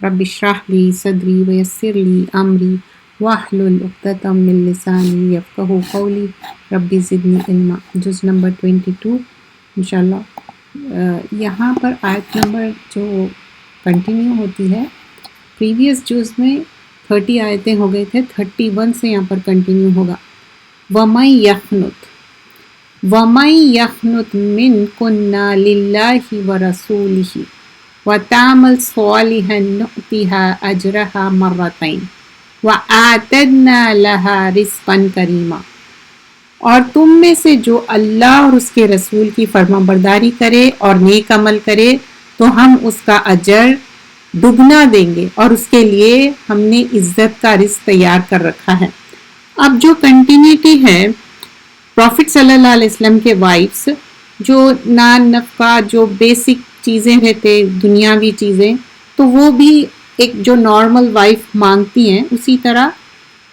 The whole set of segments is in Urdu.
رب اشرح لی صدری ویسر لی امری واحلل عقدۃ من لسانی یفقہوا قولی رب زدنی علما. جز نمبر 22 انشاءاللہ. یہاں پر آیت نمبر جو کنٹینیو ہوتی ہے، پریویس جز میں 30 آیتیں ہو گئے تھے، 31 سے یہاں پر کنٹینیو ہوگا. وَمَن يَقْنُتْ مِنْكُنَّ لِلَّهِ وَرَسُولِهِ وَتَعْمَلْ صَالِحًا نُؤْتِهَا أَجْرَهَا مَرَّتَيْنِ وَأَعْتَدْنَا لَهَا رِزْقًا كَرِيمًا. اور تم میں سے جو اللہ اور اس کے رسول کی فرما برداری کرے اور نیک عمل کرے تو ہم اس کا اجر دگنا دیں گے، اور اس کے لیے ہم نے عزت کا رزق تیار کر رکھا ہے. اب جو کنٹینیوٹی ہے، پروفٹ صلی اللہ علیہ وسلم کے وائفس جو نان نفقہ جو بیسک چیزیں رہتے دنیاوی چیزیں، تو وہ بھی ایک جو نارمل وائف مانگتی ہیں، اسی طرح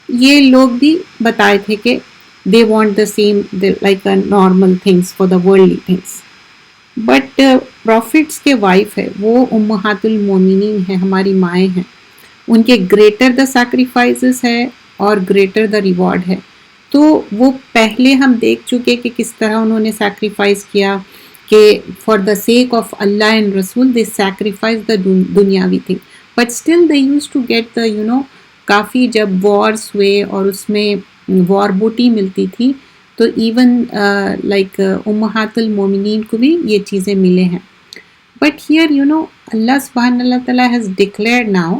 یہ لوگ بھی بتائے تھے کہ they want the same like a normal things for the worldly things. But prophet's کے وائف ہے وہ امہات المومنین ہیں، ہماری مائیں ہیں، ان کے گریٹر دا سیکریفائسز ہے اور گریٹر دا ریوارڈ ہے. تو وہ پہلے ہم دیکھ چکے کہ کس طرح انہوں نے سیکریفائس کیا، کہ فار دا سیک آف اللہ اینڈ رسول دے سیکریفائس دا دنیاوی thing, but still they use to get the کافی جب وارس ہوئے اور اس میں وار بوٹی ملتی تھی تو ایون لائک امہات المومنین کو بھی یہ چیزیں ملے ہیں. بٹ ہیئر اللہ سبحانہ اللہ تعالیٰ has declared now,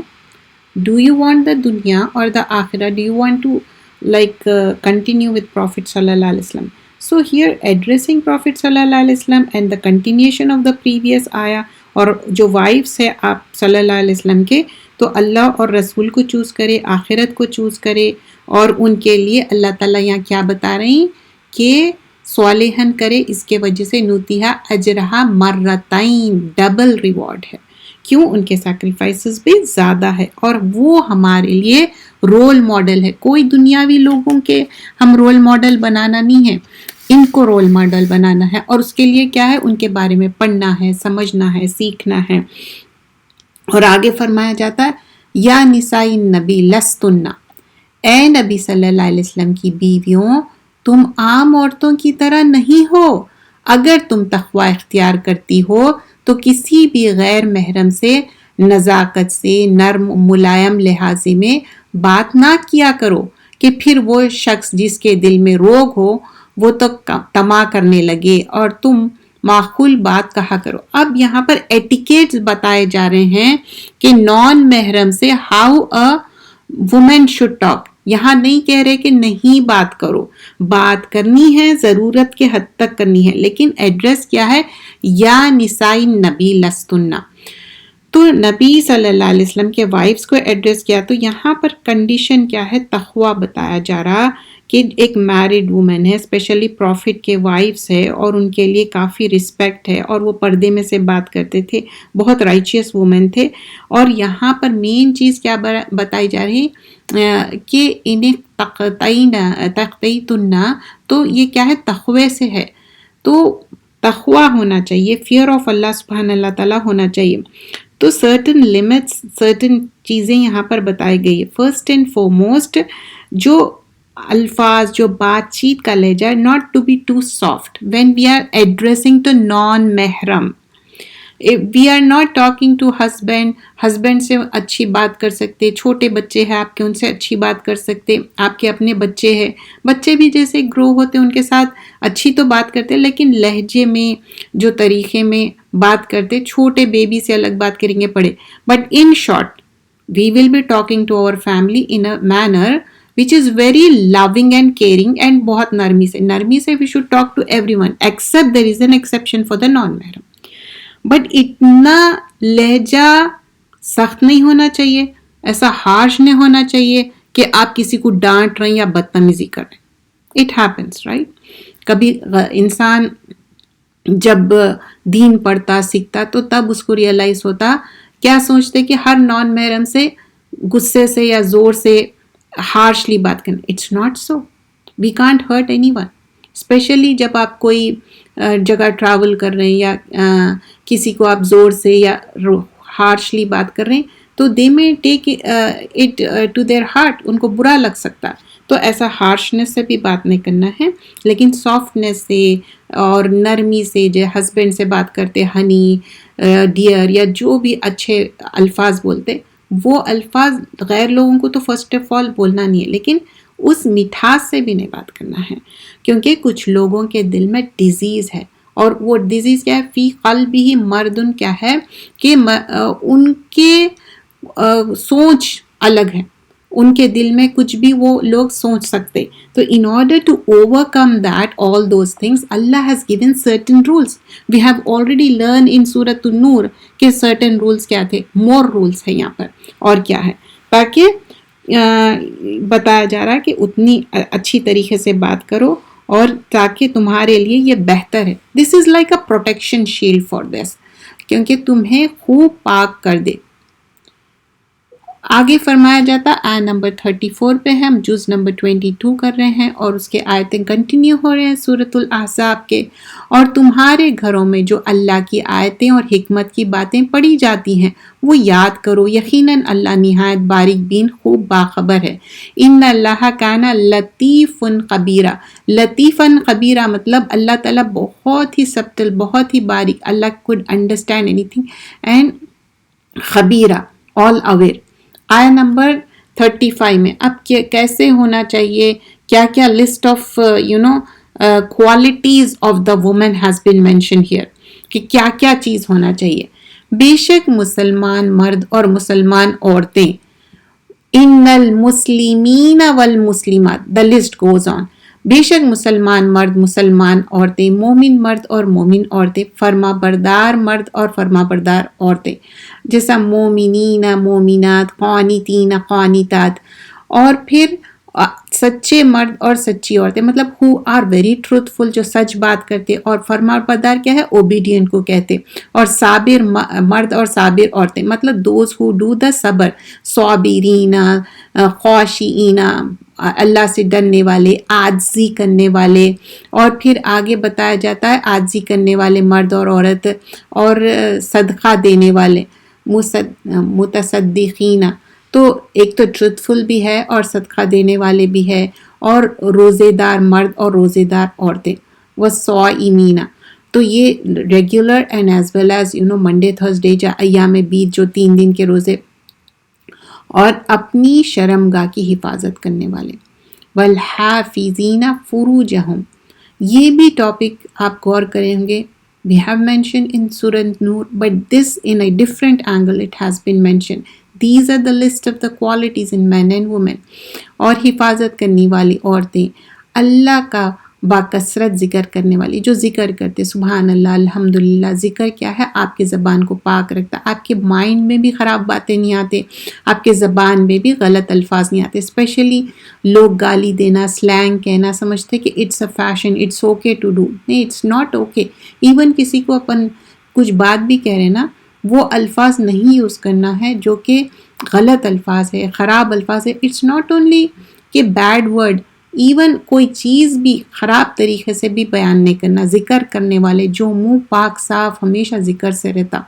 do you want the دنیا اور دا آخرہ، do you want to like continue with Prophet sallallahu alaihi wasallam. So here addressing Prophet sallallahu alaihi wasallam and the continuation of the previous ayah، اور جو وائفس ہے آپ صلی اللہ علیہ وسلم کے، تو اللہ اور رسول کو چوز کرے، آخرت کو چوز کرے، اور ان کے لیے اللہ تعالیٰ یہاں کیا بتا رہے ہیں کہ صالحاً کرے، اس کے وجہ سے نوتیہا اجرہا مرتین، ڈبل ریوارڈ ہے. کیوں؟ ان کے سیکریفائسز بھی زیادہ ہے، اور وہ ہمارے لیے رول ماڈل ہے. کوئی دنیاوی لوگوں کے ہم رول ماڈل بنانا نہیں ہے، ان کو رول ماڈل بنانا ہے، اور اس کے لیے کیا ہے؟ ان کے بارے میں پڑھنا ہے، سمجھنا ہے، سیکھنا ہے. اور آگے فرمایا جاتا ہے یا نساء النبی لستن، اے نبی صلی اللہ علیہ وسلم کی بیویوں تم عام عورتوں کی طرح نہیں ہو. اگر تم تقوی اختیار کرتی ہو تو کسی بھی غیر محرم سے نزاکت سے، نرم ملائم لحاظ میں بات نہ کیا کرو کہ پھر وہ شخص جس کے دل میں روگ ہو وہ تو طمع کرنے لگے اور تم معقول بات کہا کرو. اب یہاں پر ایٹیکیٹس بتائے جا رہے ہیں کہ نان محرم سے how a woman should talk. یہاں نہیں کہہ رہے کہ نہیں بات کرو، بات کرنی ہے، ضرورت کے حد تک کرنی ہے، لیکن ایڈریس کیا ہے؟ یا نساء النبی لستن. تو نبی صلی اللہ علیہ وسلم کے وائفز کو ایڈریس کیا. تو یہاں پر کنڈیشن کیا ہے؟ تقویٰ بتایا جا رہا کہ ایک میرڈ وومن ہے، اسپیشلی پروفٹ کے وائفز ہے، اور ان کے لیے کافی رسپیکٹ ہے، اور وہ پردے میں سے بات کرتے تھے، بہت رائچیس وومن تھے. اور یہاں پر مین چیز کیا بتائی جا رہی کہ انہیں تقیتن، تو یہ کیا ہے؟ تقوی سے ہے. تو تقویٰ ہونا چاہیے، فیئر آف اللہ سبحانہ اللہ تعالیٰ ہونا چاہیے. تو سرٹن لمٹس، سرٹن چیزیں یہاں پر بتائی گئی ہے. فرسٹ اینڈ فورموسٹ جو الفاظ، جو بات چیت کا لہجہ، not to be too soft when we are addressing to non محرم. We are not talking to husband سے اچھی بات کر سکتے، چھوٹے بچے ہیں آپ کے ان سے اچھی بات کر سکتے، آپ کے اپنے بچے ہیں، بچے بھی جیسے گرو ہوتے ان کے ساتھ اچھی تو بات کرتے، لیکن لہجے میں جو طریقے میں بات کرتے، چھوٹے بیبی سے الگ بات کریں گے پڑے. But in short we will be talking to our family in a manner which is very loving and caring and بہت نرمی سے we should talk to everyone except there is an exception for the non-mahram. But اتنا لہجہ سخت نہیں ہونا چاہیے، ایسا ہارش نہیں ہونا چاہیے کہ آپ کسی کو ڈانٹ رہے ہیں یا بدتمیزی کر رہے ہیں. It happens right. کبھی انسان جب دین پڑھتا سیکھتا تو تب اس کو ریئلائز ہوتا، کیا سوچتے کہ ہر نان محرم سے غصے سے یا زور سے ہارشلی بات کرنا. It's not so. We can't hurt any one, especially جب آپ کوئی جگہ ٹریول کر رہے ہیں یا کسی کو آپ زور سے یا ہارشلی بات کر رہے ہیں، تو they may take it to their heart, ان کو برا لگ سکتا. تو ایسا ہارشنس سے بھی بات نہیں کرنا ہے، لیکن سافٹنس سے اور نرمی سے، جو ہسبینڈ سے بات کرتے ہنی، ڈیئر یا جو بھی اچھے الفاظ بولتے، وہ الفاظ غیر لوگوں کو تو فرسٹ آف آل بولنا نہیں ہے، لیکن اس مٹھاس سے بھی نہیں بات کرنا ہے، کیونکہ کچھ لوگوں کے دل میں ڈیزیز ہے، اور وہ ڈیزیز کیا ہے، فی قلبہ مردن کیا ہے کہ ان کے سوچ الگ ہے، ان کے دل میں کچھ بھی وہ لوگ سوچ سکتے. تو in order to overcome that all those things, Allah has given certain rules. We have already learned in Surah An-Nur کہ certain rules کیا تھے، more rules ہے یہاں پر. اور کیا ہے، تاکہ بتایا جا رہا ہے کہ اتنی اچھی طریقے سے بات کرو، اور تاکہ تمہارے لیے یہ بہتر ہے. This is like a protection shield for this, کیونکہ تمہیں خوب پاک کر دے. آگے فرمایا جاتا، آیت نمبر 34 پہ ہم جز نمبر 22 کر رہے ہیں، اور اس کے آیتیں کنٹینیو ہو رہے ہیں سورۃ الاحزاب کے. اور تمہارے گھروں میں جو اللہ کی آیتیں اور حکمت کی باتیں پڑھی جاتی ہیں وہ یاد کرو، یقیناً اللہ نہایت باریک بین خوب باخبر ہے. ان اللہ کان لطیف خبیرہ. لطیفاً خبیرہ مطلب اللہ تعالیٰ بہت ہی سبٹل، بہت ہی باریک. اللہ could understand anything and خبیرہ all aware. آیا نمبر 35 میں اب کیسے ہونا چاہیے، کیا کیا list of qualities of the woman has been mention here, کہ کیا کیا چیز ہونا چاہیے. بے شک مسلمان مرد اور مسلمان عورتیں، ان المسلمین والمسلمات، دا لسٹ گوز آن. بے شک مسلمان مرد، مسلمان عورتیں، مومن مرد اور مومن عورتیں، فرما بردار مرد اور فرما بردار عورتیں، جیسا مومنین مومنات، قانتین قانتات. اور پھر سچے مرد اور سچی عورتیں، مطلب who are very truthful، جو سچ بات کرتے. اور فرما بردار کیا ہے، obedient کو کہتے. اور صابر مرد اور صابر عورتیں، مطلب those who do the صبر، صابرین، خاشعین، اللہ سے ڈرنے والے، عاجزی کرنے والے. اور پھر آگے بتایا جاتا ہے عاجزی کرنے والے مرد اور عورت، اور صدقہ دینے والے، متصدقین. تو ایک تو ٹروتھفل بھی ہے اور صدقہ دینے والے بھی ہے، اور روزے دار مرد اور روزے دار عورتیں. والصائمین، تو یہ regular and as well as Monday Thursday یا ایام بیت، جو 3 دن کے روزے، اور اپنی شرمگاہ کی حفاظت کرنے والے. والحافظین فروجہم، یہ بھی ٹاپک آپ غور کریں گے. We have mentioned in Surah Nur, but this in a different angle it has been mentioned. These are the list of the qualities in men and women. اور حفاظت کرنے والی عورتیں، اللہ کا باکثرت ذکر کرنے والی، جو ذکر کرتے سبحان اللہ الحمدللہ. ذکر کیا ہے، آپ کے زبان کو پاک رکھتا، آپ کے مائنڈ میں بھی خراب باتیں نہیں آتے، آپ کے زبان میں بھی غلط الفاظ نہیں آتے. اسپیشلی لوگ گالی دینا، سلینگ کہنا سمجھتے کہ it's a fashion, it's okay to do. نہیں، اٹس ناٹ اوکے. ایون کسی کو اپن کچھ بات بھی کہہ رہے نا، وہ الفاظ نہیں یوز کرنا ہے جو کہ غلط الفاظ ہے، خراب الفاظ ہے. اٹس ناٹ اونلی کہ بیڈ ورڈ، ایون کوئی چیز بھی خراب طریقے سے بھی بیان نہیں کرنا. ذکر کرنے والے جو منہ پاک صاف ہمیشہ ذکر سے رہتا،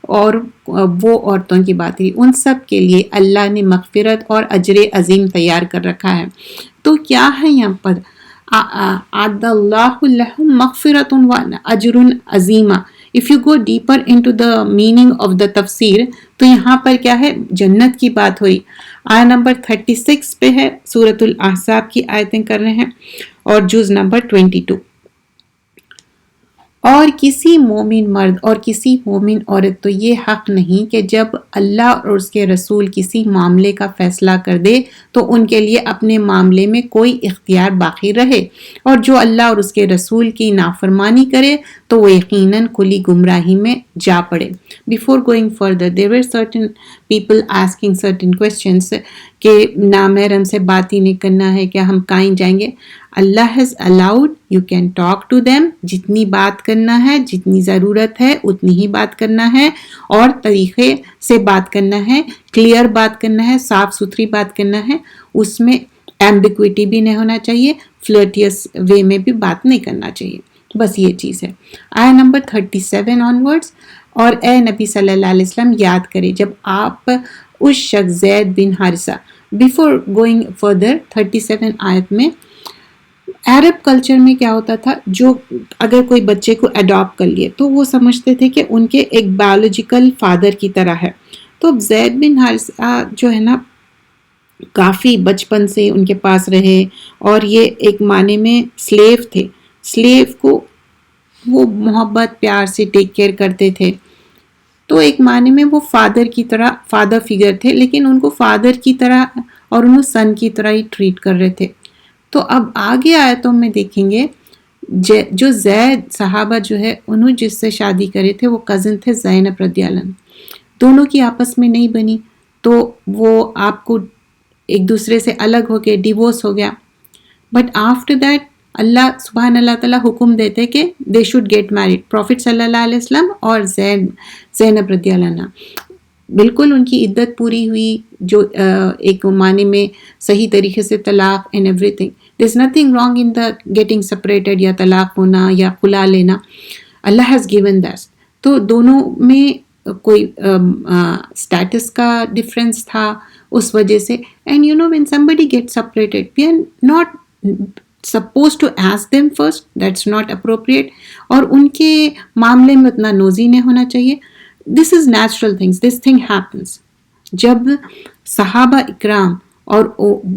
اور وہ عورتوں کی بات ہے، ان سب کے لیے اللہ نے مغفرت اور اجر عظیم تیار کر رکھا ہے. تو کیا ہے یہاں پر، اعد اللہ لہم مغفرۃ و اجر عظیم. If you go deeper into the meaning of the تفسیر، تو یہاں پر کیا ہے، جنت کی بات ہوئی. آیت نمبر 36 پہ ہے، سورۃ الاحزاب کی آیتیں کر رہے ہیں، اور جز نمبر 22. اور کسی مومن مرد اور کسی مومن عورت تو یہ حق نہیں کہ جب اللہ اور اس کے رسول کسی معاملے کا فیصلہ کر دے تو ان کے لیے اپنے معاملے میں کوئی اختیار باقی رہے، اور جو اللہ اور اس کے رسول کی نافرمانی کرے تو وہ یقیناً کھلی گمراہی میں جا پڑے. Before going further, there were certain people asking certain questions کہ نامحرم سے بات ہی نہیں کرنا ہے، کیا ہم کہیں جائیں گے؟ اللہ has allowed, you can talk to them. جتنی بات کرنا ہے، جتنی ضرورت ہے اتنی ہی بات کرنا ہے، اور طریقے سے بات کرنا ہے، کلیئر بات کرنا ہے، صاف ستھری بات کرنا ہے. اس میں ایمبیگوٹی بھی نہیں ہونا چاہیے، فلرٹیس وے میں بھی بات نہیں کرنا چاہیے. بس یہ چیز ہے. آیت نمبر 37 آن ورڈز. اور اے نبی صلی اللہ علیہ وسلم یاد کرے جب آپ اس شخص زید بن حارثہ. بیفور گوئنگ فردر 37 آیت میں عرب کلچر میں کیا ہوتا تھا، جو اگر کوئی بچے کو اڈاپٹ کر لیے تو وہ سمجھتے تھے کہ ان کے ایک بایولوجیکل فادر کی طرح ہے. تو اب زید بن حارثہ جو ہے نا کافی بچپن سے ان کے پاس رہے، اور یہ ایک معنی میں سلیو تھے. سلیو کو وہ محبت پیار سے ٹیک کیئر کرتے تھے، تو ایک معنی میں وہ فادر کی طرح فادر فگر تھے، لیکن ان کو فادر کی طرح اور انہوں سن کی طرح ہی ٹریٹ کر رہے تھے. تو اب آگے آیتوں میں دیکھیں گے جو زید صحابہ جو ہے انہوں جس سے شادی کرے تھے وہ کزن تھے زینب رضی اللہ عنہ. دونوں کی آپس میں نہیں بنی تو وہ آپ کو ایک دوسرے سے الگ ہو کے ڈیورس ہو گیا. بٹ آفٹر دیٹ اللہ سبحان اللہ تعالیٰ حکم دیتے کہ they should get married, prophet صلی اللہ علیہ وسلم اور زینب رضی اللہ عنہ. بالکل ان کی عدت پوری ہوئی، جو ایک معنی میں صحیح طریقے سے طلاق and every thing. There is nothing wrong in the getting separated یا طلاق ہونا یا خلا لینا. اللہ ہیز گیون دیٹ. تو دونوں میں کوئی اسٹیٹس کا ڈفرینس تھا اس وجہ سے. And you know when somebody gets separated we are not supposed to ask them first, that's not appropriate. اور ان کے معاملے میں اتنا نوزی نہیں ہونا چاہیے. this is natural things, this thing happens. جب صحابہ اکرام اور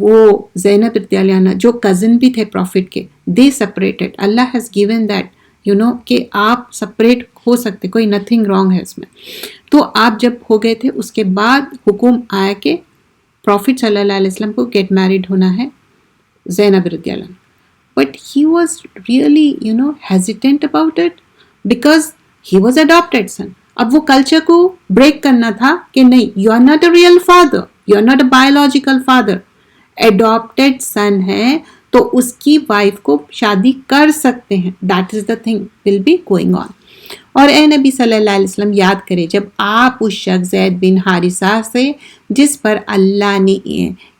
وہ زینب رضی اللہ عنہ جو کزن بھی تھے پروفٹ کے، they separated. Allah has given that کہ آپ سپریٹ ہو سکتے، کوئی نتھنگ رانگ ہے اس میں. تو آپ جب ہو گئے تھے اس کے بعد حکم آیا کہ پروفٹ صلی اللہ علیہ وسلم کو گیٹ میریڈ ہونا ہے زینب رضی اللہ عنہ. But he was really hesitant about it because he was adopted son. اب وہ کلچر کو بریک کرنا تھا کہ نہیں، you are not a real father, you are not a biological father. Adopted son ہے تو اس کی وائف کو شادی کر سکتے ہیں. That is the thing will be going on. اور اے نبی صلی اللہ علیہ وسلم یاد کرے جب آپ اس شخص زید بن حارثہ سے جس پر اللہ نے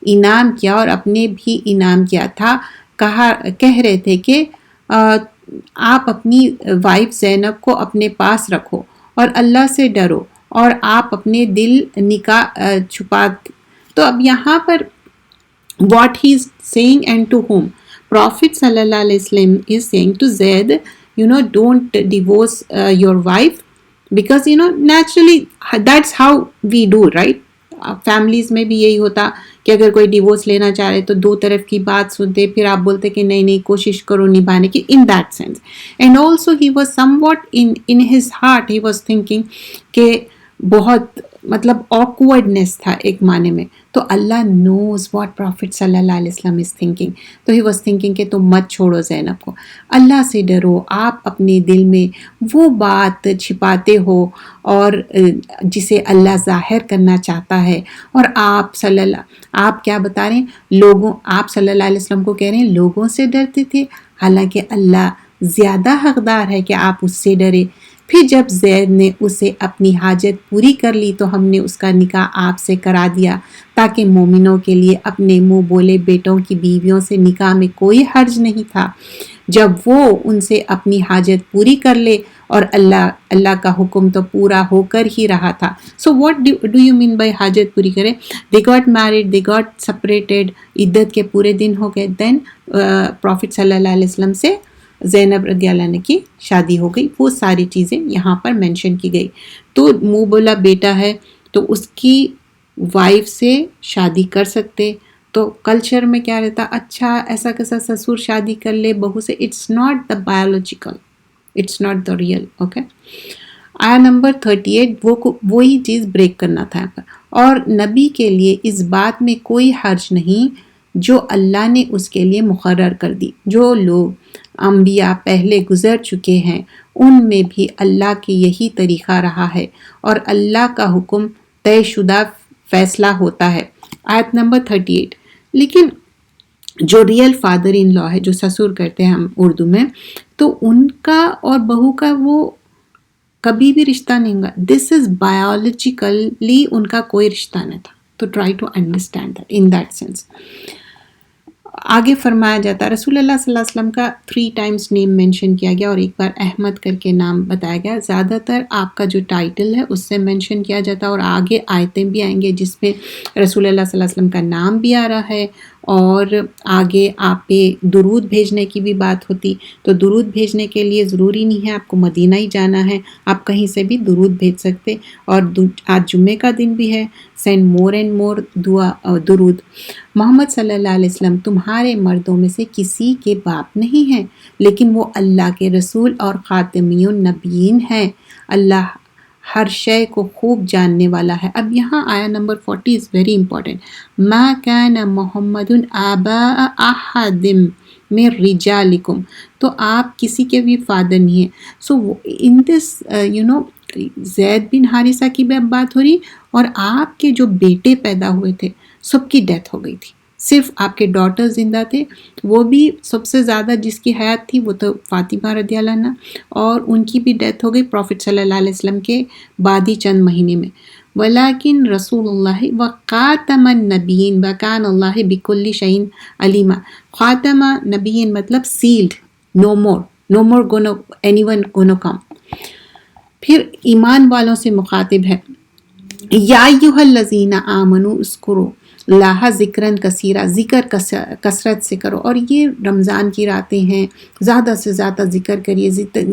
انعام کیا اور اپنے بھی انعام کیا تھا کہہ رہے تھے کہ آپ اپنی وائف زینب کو اپنے پاس رکھو اور اللہ سے ڈرو اور آپ اپنے دل نکاح چھپا. تو اب یہاں پر what he is saying and to whom? Prophet sallallahu alaihi wasallam is saying to Zaid, don't divorce your wife because naturally that's how we do, right? Families میں بھی یہی ہوتا کہ اگر کوئی ڈیورس لینا چاہ رہے تو دو طرف کی بات سنتے، پھر آپ بولتے کہ نہیں کوشش کرو نبھانے کی. ان that sense. And also he was some what in his heart he was thinking کہ بہت آکورڈنیس تھا ایک معنی میں. تو اللہ نوز واٹ پروفٹ صلی اللہ علیہ وسلم از تھنکنگ. تو ہی واز تھنکنگ کہ تم مت چھوڑو زینب کو، اللہ سے ڈرو. آپ اپنے دل میں وہ بات چھپاتے ہو اور جسے اللہ ظاہر کرنا چاہتا ہے. اور آپ کیا بتا رہے ہیں آپ صلی اللہ علیہ وسلم کو کہہ رہے ہیں لوگوں سے ڈرتے تھے، حالانکہ اللہ زیادہ حقدار ہے کہ آپ اس سے ڈرے. پھر جب زید نے اسے اپنی حاجت پوری کر لی تو ہم نے اس کا نکاح آپ سے کرا دیا تاکہ مومنوں کے لیے اپنے منہ بولے بیٹوں کی بیویوں سے نکاح میں کوئی حرج نہیں تھا جب وہ ان سے اپنی حاجت پوری کر لے، اور اللہ کا حکم تو پورا ہو کر ہی رہا تھا. So what do you mean by حاجت پوری کرے؟ They got married, they got separated, عدت کے پورے دن ہو گئے، دین پروفٹ صلی اللہ علیہ وسلم سے زینب رضی اللہ عنہ کی شادی ہو گئی. وہ ساری چیزیں یہاں پر مینشن کی گئی. تو منہ بولا بیٹا ہے تو اس کی وائف سے شادی کر سکتے. تو کلچر میں کیا رہتا، اچھا ایسا کیسا سسور شادی کر لے بہو سے. It's not the biological, it's not the real. Okay. آیا نمبر 38 وہی چیز بریک کرنا تھا یہاں پر. اور نبی کے لیے اس بات میں کوئی حرج نہیں جو اللہ نے اس کے لیے مقرر کر دی. جو لوگ انبیاء پہلے گزر چکے ہیں ان میں بھی اللہ کے یہی طریقہ رہا ہے اور اللہ کا حکم طے شدہ فیصلہ ہوتا ہے. آیت نمبر 38. لیکن جو ریئل فادر ان لا ہے، جو سسور کرتے ہیں ہم اردو میں، تو ان کا اور بہو کا وہ کبھی بھی رشتہ نہیں ہوگا. دس از بایولوجیکلی ان کا کوئی رشتہ نہیں تھا. تو try to understand that in that sense. آگے فرمایا جاتا ہے رسول اللہ صلی اللہ علیہ وسلم کا 3 ٹائمز نیم مینشن کیا گیا اور ایک بار احمد کر کے نام بتایا گیا. زیادہ تر آپ کا جو ٹائٹل ہے اس سے مینشن کیا جاتا ہے اور آگے آیتیں بھی آئیں گے جس میں رسول اللہ صلی اللہ علیہ وسلم کا نام بھی آ رہا ہے اور آگے آپ پہ درود بھیجنے کی بھی بات ہوتی. تو درود بھیجنے کے لیے ضروری نہیں ہے آپ کو مدینہ ہی جانا ہے، آپ کہیں سے بھی درود بھیج سکتے. اور آج جمعے کا دن بھی ہے، سینڈ مور اینڈ مور درود. محمد صلی اللہ علیہ وسلم تمہارے مردوں میں سے کسی کے باپ نہیں ہیں، لیکن وہ اللہ کے رسول اور خاتمی النبیین ہیں. اللہ ہر شے کو خوب جاننے والا ہے. اب یہاں آیا نمبر 40 is very important. ما کان محمد آباء احد من رجالکم، تو آپ کسی کے بھی فادر نہیں ہیں. سو ان دس زید بن حارثہ کی بھی اب بات ہو رہی اور آپ کے جو بیٹے پیدا ہوئے تھے سب کی ڈیتھ ہو گئی تھی، صرف آپ کے ڈاٹر زندہ تھے. وہ بھی سب سے زیادہ جس کی حیات تھی وہ تو فاطمہ رضی اللہ عنہ، اور ان کی بھی ڈیتھ ہو گئی پروفٹ صلی اللہ علیہ وسلم کے بعد ہی چند مہینے میں. ولیکن رسول اللہ وخاتم النبیین وکان اللہ بکل شیء علیما. خاتم نبیین مطلب salad, no more gonna anyone gonna come. پھر ایمان والوں سے مخاطب ہے، یا ایھا الذین آمنوا اذکروا اللہ ذکراً کثیرا، ذکر کثرت سے کرو. اور یہ رمضان کی راتیں ہیں، زیادہ سے زیادہ ذکر کریے،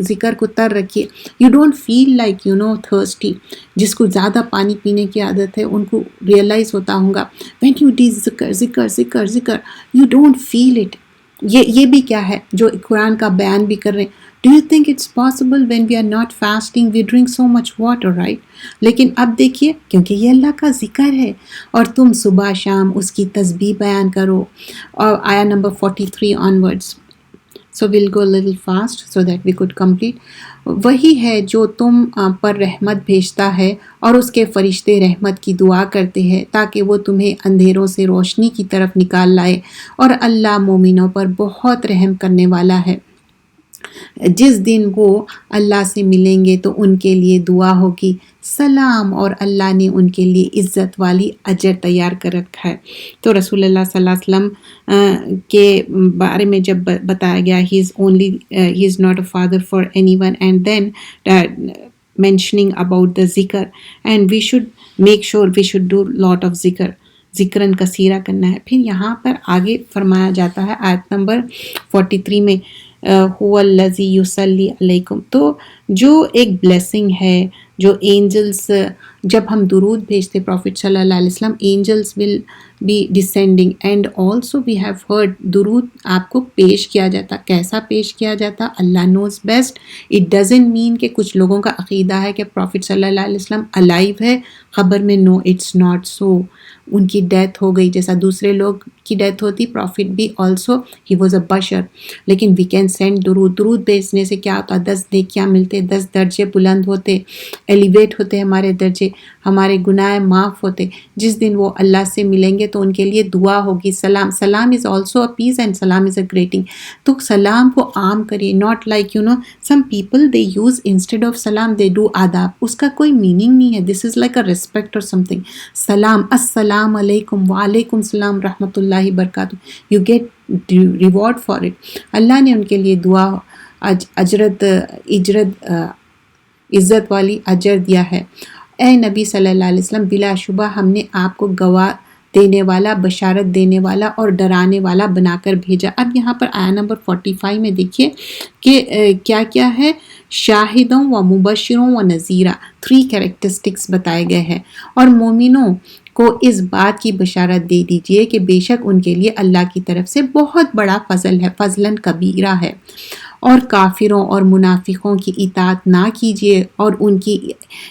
ذکر کو تر رکھیے. You don't feel like thirsty. جس کو زیادہ پانی پینے کی عادت ہے ان کو ریئلائز ہوتا ہوگا وین یو ڈی ذکر ذکر ذکر ذکر یو ڈونٹ فیل اٹ. یہ بھی کیا ہے جو قرآن کا بیان بھی کر رہے ہیں. Do you think it's possible when we are not fasting we drink so much water, right? لیکن اب دیکھیے کیونکہ یہ اللہ کا ذکر ہے اور تم صبح شام اس کی تسبیح بیان کرو. اور آیا number 43 onwards. So we'll go a little fast so that we could complete. وہی ہے جو تم پر رحمت بھیجتا ہے اور اس کے فرشتے رحمت کی دعا کرتے ہیں تاکہ وہ تمہیں اندھیروں سے روشنی کی طرف نکال لائے، اور اللہ مومنوں پر بہت رحم کرنے والا ہے. جس دن وہ اللہ سے ملیں گے تو ان کے لیے دعا ہوگی سلام، اور اللہ نے ان کے لیے عزت والی اجر تیار کر رکھا ہے. تو رسول اللہ صلی اللہ علیہ وسلم کے بارے میں جب بتایا گیا he is not a father for anyone, and then mentioning about the zikr, and we should make sure we should do lot of ذکراً کثیرہ کرنا ہے. پھر یہاں پر آگے فرمایا جاتا ہے آیت نمبر 43 میں هو الذی یصلی علیکم. تو جو ایک بلیسنگ ہے جو اینجلس جب ہم درود بھیجتے پروفٹ صلی اللہ علیہ وسلم angels will be descending. And also we have heard درود آپ کو پیش کیا جاتا. کیسا پیش کیا جاتا؟ اللہ knows best. It doesn't mean کہ کچھ لوگوں کا عقیدہ ہے کہ پروفٹ صلی اللہ علیہ وسلم الائیو ہے خبر میں. نو اٹس ناٹ سو. ان کی ڈیتھ ہو گئی جیسا دوسرے لوگ کی ڈیتھ ہوتی. پروفٹ بھی آلسو ہی واز اے بشر. لیکن وی کین سینڈ درود بھیجنے سے کیا ہوتا؟ 10 نیکیاں ملتے، 10 درجے بلند ہوتے، ایلیویٹ ہوتے ہمارے درجے، ہمارے گناہ معاف ہوتے. جس دن وہ اللہ سے ملیں گے تو ان کے لیے دعا ہوگی سلام is also a piece and سلام از اے گریٹنگ. تو سلام کو عام کریے. Not like some people they use instead of سلام دے ڈو آداب. اس کا کوئی میننگ نہیں ہے. This is like a respect اور سم تھنگ. سلام، السلام علیکم، وعلیکم السلام رحمۃ اللہ وبرکاتہ. You get reward for it. اللہ نے ان کے لیے دعا عزت والی اجر دیا ہے. اے نبی صلی اللہ علیہ وسلم بلا شبہ ہم نے آپ کو گواہ دینے والا، بشارت دینے والا اور ڈرانے والا بنا کر بھیجا. اب یہاں پر آیا نمبر 45 میں دیکھیے کہ کیا کیا ہے. شاہدوں و مبشروں و نذیرہ 3 کیریکٹرسٹکس بتائے گئے ہیں. اور مومنوں کو اس بات کی بشارت دے دیجئے کہ بے شک ان کے لیے اللہ کی طرف سے بہت بڑا فضل ہے، فضلاً کبیرہ ہے. اور کافروں اور منافقوں کی اطاعت نہ کیجیے اور ان کی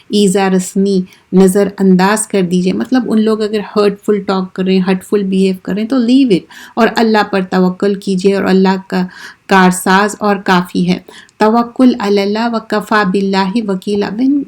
ایذا رسنی نظر انداز کر دیجیے. مطلب ان لوگ اگر ہرٹفل ٹاک کر رہے ہیں، ہرٹفل بیہیو کر رہے ہیں تو لیو اٹ، اور اللہ پر توکل کیجیے اور اللہ کا کارساز اور کافی ہے. توکل علی اللہ وکفا باللہ وکیلا. when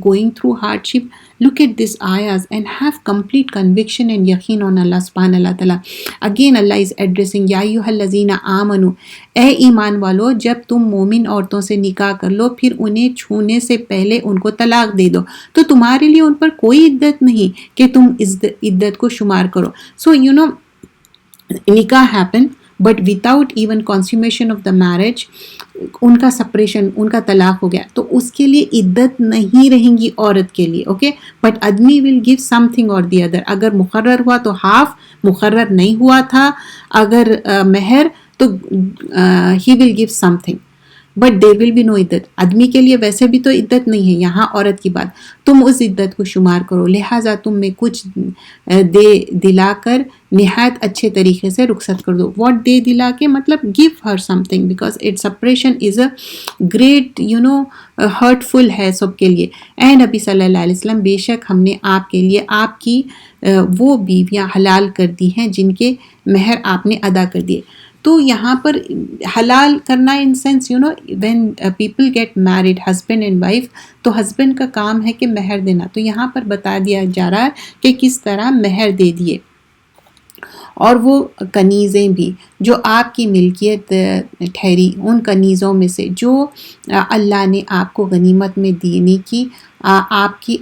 going through hardship, look at these ayahs and have complete conviction and yaqeen on Allah subhanahu wa ta'ala. Again Allah is addressing یا ایھا الذین آمنوا، اے ایمان والو جب تم مومن عورتوں سے نکاح کر لو پھر انہیں چھونے سے پہلے ان کو طلاق دے دو تو تمہارے لیے ان پر کوئی عدت نہیں کہ تم عدت کو شمار کرو. So نکاح happen but without even consummation of the marriage ان کا سپریشن، ان کا طلاق ہو گیا، تو اس کے لیے عدت نہیں رہیں گی عورت کے لیے. اوکے، بٹ آدمی ول گیو سم تھنگ اور دی ادر. اگر مقرر ہوا تو ہاف، مقرر نہیں ہوا تھا اگر مہر تو he will give something but there will be no عدت. آدمی کے لیے ویسے بھی تو عدت نہیں ہے، یہاں عورت کی بات. تم اس عدت کو شمار کرو، لہٰذا تم میں کچھ دے دلا کر نہایت اچھے طریقے سے رخصت کر دو. واٹ دے دلا کے مطلب give her something because it separation is a great hurtful ہے سب کے لیے. اے نبی صلی اللہ علیہ وسلم، بے شک ہم نے آپ کے لیے آپ کی وہ بیویاں حلال کر دی ہیں جن کے مہر آپ نے ادا کر دیے. تو یہاں پر حلال کرنا in sense when people get married husband and wife, تو ہسبینڈ کا کام ہے کہ مہر دینا. تو یہاں پر بتا دیا جا رہا ہے کہ کس طرح مہر دے دیے. اور وہ کنیزیں بھی جو آپ کی ملکیت ٹھہری، ان کنیزوں میں سے جو اللہ نے آپ کو غنیمت میں دینے کی آپ کی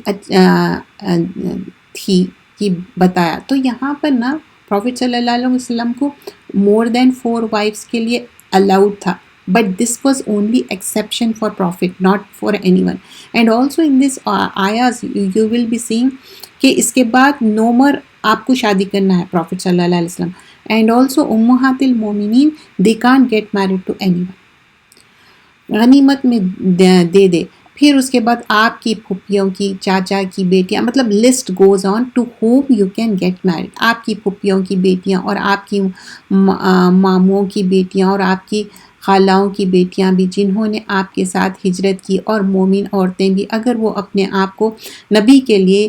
تھی کہ بتایا. تو یہاں پر نا پروفٹ صلی اللہ علیہ وسلم کو مور دین 4 وائفس کے لیے الاؤڈ تھا، but this was only exception for prophet, not for anyone. And also in this ayahs you will be seeing کہ اس کے بعد no more آپ کو شادی کرنا ہے پروفٹ صلی اللہ علیہ وسلم. And also امہات المومنین they can't get married to anyone. غنیمت میں دے دے. پھر اس کے بعد آپ کی پھپھیوں کی، چاچا کی بیٹیاں، مطلب list goes on to whom you can get married. آپ کی پھپھیوں کی بیٹیاں اور آپ کی ماموں کی بیٹیاں اور آپ کی خالاؤں کی بیٹیاں بھی جنہوں نے آپ کے ساتھ ہجرت کی، اور مومن عورتیں بھی اگر وہ اپنے آپ کو نبی کے لیے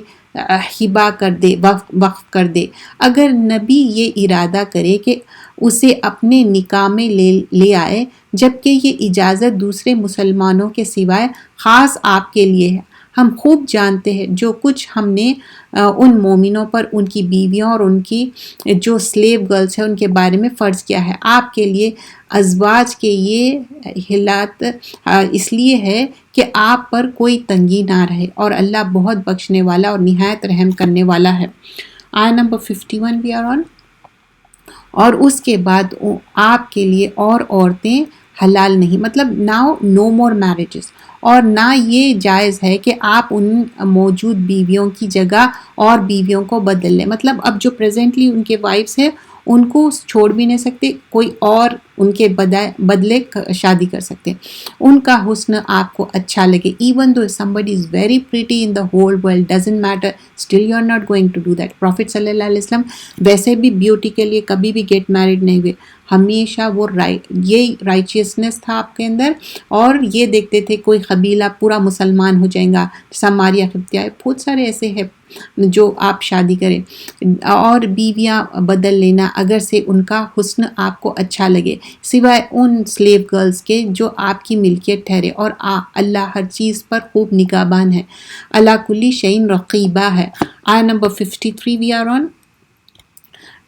ہبا کر دے، وقف کر دے. اگر نبی یہ ارادہ کرے کہ اسے اپنے نکاح میں لے آئے، جبکہ یہ اجازت دوسرے مسلمانوں کے سوائے خاص آپ کے لیے ہے. ہم خوب جانتے ہیں جو کچھ ہم نے ان مومنوں پر، ان کی بیویوں اور ان کی جو سلیو گرلز ہیں ان کے بارے میں فرض کیا ہے. آپ کے لیے ازواج کے یہ حلات اس لیے ہے کہ آپ پر کوئی تنگی نہ رہے، اور اللہ بہت بخشنے والا اور نہایت رحم کرنے والا ہے. آیت نمبر 51 we are on. اور اس کے بعد آپ کے لیے اور عورتیں حلال نہیں، مطلب ناؤ نو مور میرجز. اور نہ یہ جائز ہے کہ آپ ان موجود بیویوں کی جگہ اور بیویوں کو بدل لیں. مطلب اب جو پریزنٹلی ان کے وائفس ہیں ان کو چھوڑ بھی نہیں سکتے، کوئی اور ان کے بدلے شادی کر سکتے. ان کا حسن آپ کو اچھا لگے، even though somebody is very pretty in the whole world doesn't matter, still you are not going to do that. Prophet صلی اللہ علیہ وسلم ویسے بھی بیوٹی کے لیے کبھی بھی گیٹ میرڈ نہیں ہوئے. ہمیشہ وہ یہ رائچیسنس تھا آپ کے اندر، اور یہ دیکھتے تھے کوئی قبیلہ پورا مسلمان ہو جائے گا. سماریہ خطہ، بہت سارے ایسے ہیں جو آپ شادی کریں، اور بیویاں بدل لینا اگر سے ان کا حسن آپ کو اچھا لگے، سوائے ان سلیو گرلز کے جو آپ کی ملکیت ٹھہرے. اور اللہ ہر چیز پر خوب نگہبان ہے، اللہ کلی شیء رقیبہ ہے. آیت نمبر 53 we are on.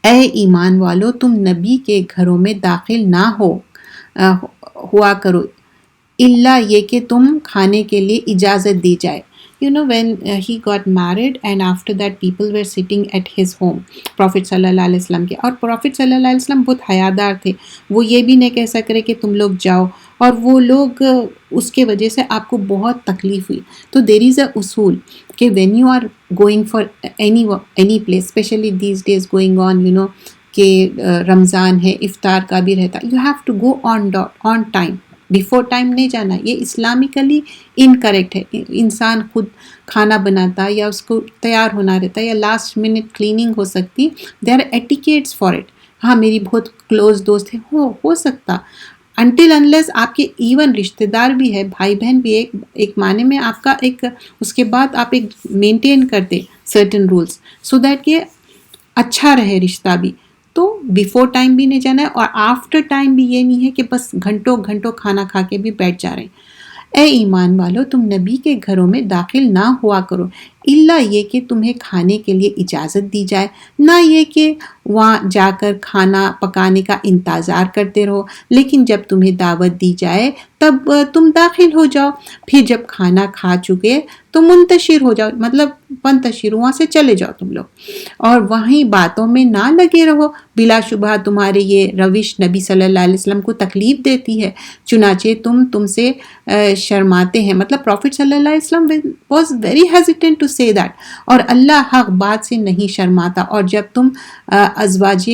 اے ایمان والو، تم نبی کے گھروں میں داخل نہ ہوا کرو الا یہ کہ تم کھانے کے لیے اجازت دی جائے. When he got married and after that people were sitting at his home, Prophet صلی اللہ علیہ وسلم کے، اور Prophet صلی اللہ علیہ وسلم بہت حیادار تھے. وہ یہ بھی نہیں کہہ سکے کہ تم لوگ جاؤ، اور وہ لوگ اس کے وجہ سے آپ کو بہت تکلیف ہوئی. تو there is a اصول کہ when you are going for any place, especially these days going on, کہ رمضان ہے، افطار کا بھی رہتا، you have to go on time. Before time نہیں جانا. یہ اسلامکلی انکریکٹ ہے. انسان خود کھانا بناتا یا اس کو تیار ہونا رہتا یا لاسٹ منٹ کلیننگ ہو سکتی. There are etiquettes for it. ہاں میری بہت کلوز دوست ہے، ہو سکتا انٹل انلیس آپ کے ایون رشتہ دار بھی ہے، بھائی بہن بھی ایک معنی میں آپ کا ایک، اس کے بعد آپ ایک مینٹین کرتے سرٹن رولس سو دیٹ کہ اچھا رہے رشتہ بھی. تو بیفور ٹائم بھی نہیں جانا ہے، اور آفٹر ٹائم بھی یہ نہیں ہے کہ بس گھنٹوں کھانا کھا کے بھی بیٹھ جا رہے ہیں. اے ایمان والو، تم نبی کے گھروں میں داخل نہ ہوا کرو الا یہ کہ تمہیں کھانے کے لیے اجازت دی جائے، نہ یہ کہ وہاں جا کر کھانا پکانے کا انتظار کرتے رہو، لیکن جب تمہیں دعوت دی جائے تب تم داخل ہو جاؤ. پھر جب کھانا کھا چکے تو منتشر ہو جاؤ، مطلب پنتشر، وہاں سے چلے جاؤ تم لوگ، اور وہیں باتوں میں نہ لگے رہو. بلا شبہ تمہارے یہ روش نبی صلی اللہ علیہ وسلم کو تکلیف دیتی ہے، چنانچہ تم سے شرماتے ہیں. مطلب پروفٹ صلی اللہ علیہ وسلم واز ویری ہیزیٹنٹ ٹو سے دیٹ. اور اللہ حق بات سے نہیں شرماتا. اور جب تم ازواج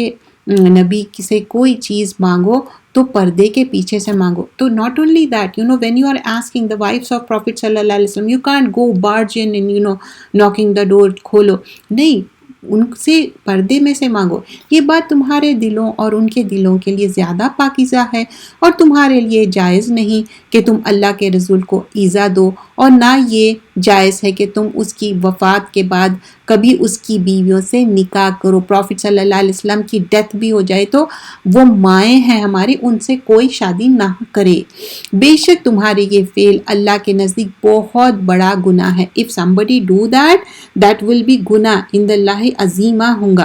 نبی سے کوئی چیز مانگو تو پردے کے پیچھے سے مانگو. تو not only that, when you are asking the wives of Prophet sallallahu alaihi wasallam, you can't go barge in and knocking the door, کھولو نہیں، ان سے پردے میں سے مانگو. یہ بات تمہارے دلوں اور ان کے دلوں کے لیے زیادہ پاکیزہ ہے، اور تمہارے لیے جائز نہیں کہ تم اللہ کے رسول کو ایذا دو، اور نہ یہ جائز ہے کہ تم اس کی وفات کے بعد کبھی اس کی بیویوں سے نکاح کرو. پروفٹ صلی اللہ علیہ وسلم کی ڈیتھ بھی ہو جائے تو وہ مائیں ہیں ہماری، ان سے کوئی شادی نہ کرے. بے شک تمہارے یہ فعل اللہ کے نزدیک بہت بڑا گناہ ہے. if somebody do that will be گناہ in the اللہ عظیمہ ہوں گا.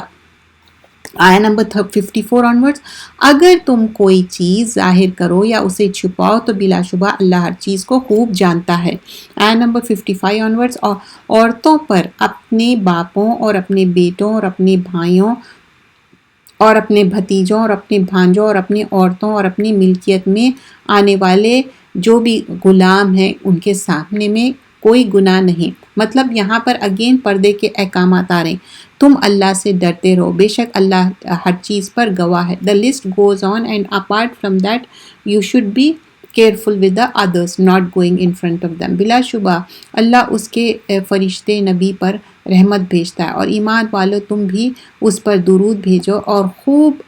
آیا نمبر 54 onwards. اگر تم کوئی چیز ظاہر کرو یا اسے چھپاؤ تو بلا شبہ اللہ ہر چیز کو خوب جانتا ہے. آیا نمبر 55 onwards. عورتوں پر اپنے باپوں اور اپنے بیٹوں اور اپنے بھائیوں اور اپنے بھتیجوں اور اپنے بھانجوں اور اپنی عورتوں اور اپنی ملکیت میں آنے والے جو بھی غلام ہیں ان کے سامنے میں کوئی گناہ نہیں. مطلب یہاں پر اگین پردے کے احکامات آ رہے ہیں. تم اللہ سے ڈرتے رہو، بے شک اللہ ہر چیز پر گواہ ہے. The list goes on and apart from that you should be careful with the others, not going in front of them. بلا شبہ اللہ اس کے فرشتے نبی پر رحمت بھیجتا ہے، اور ایمان والو تم بھی اس پر درود بھیجو اور خوب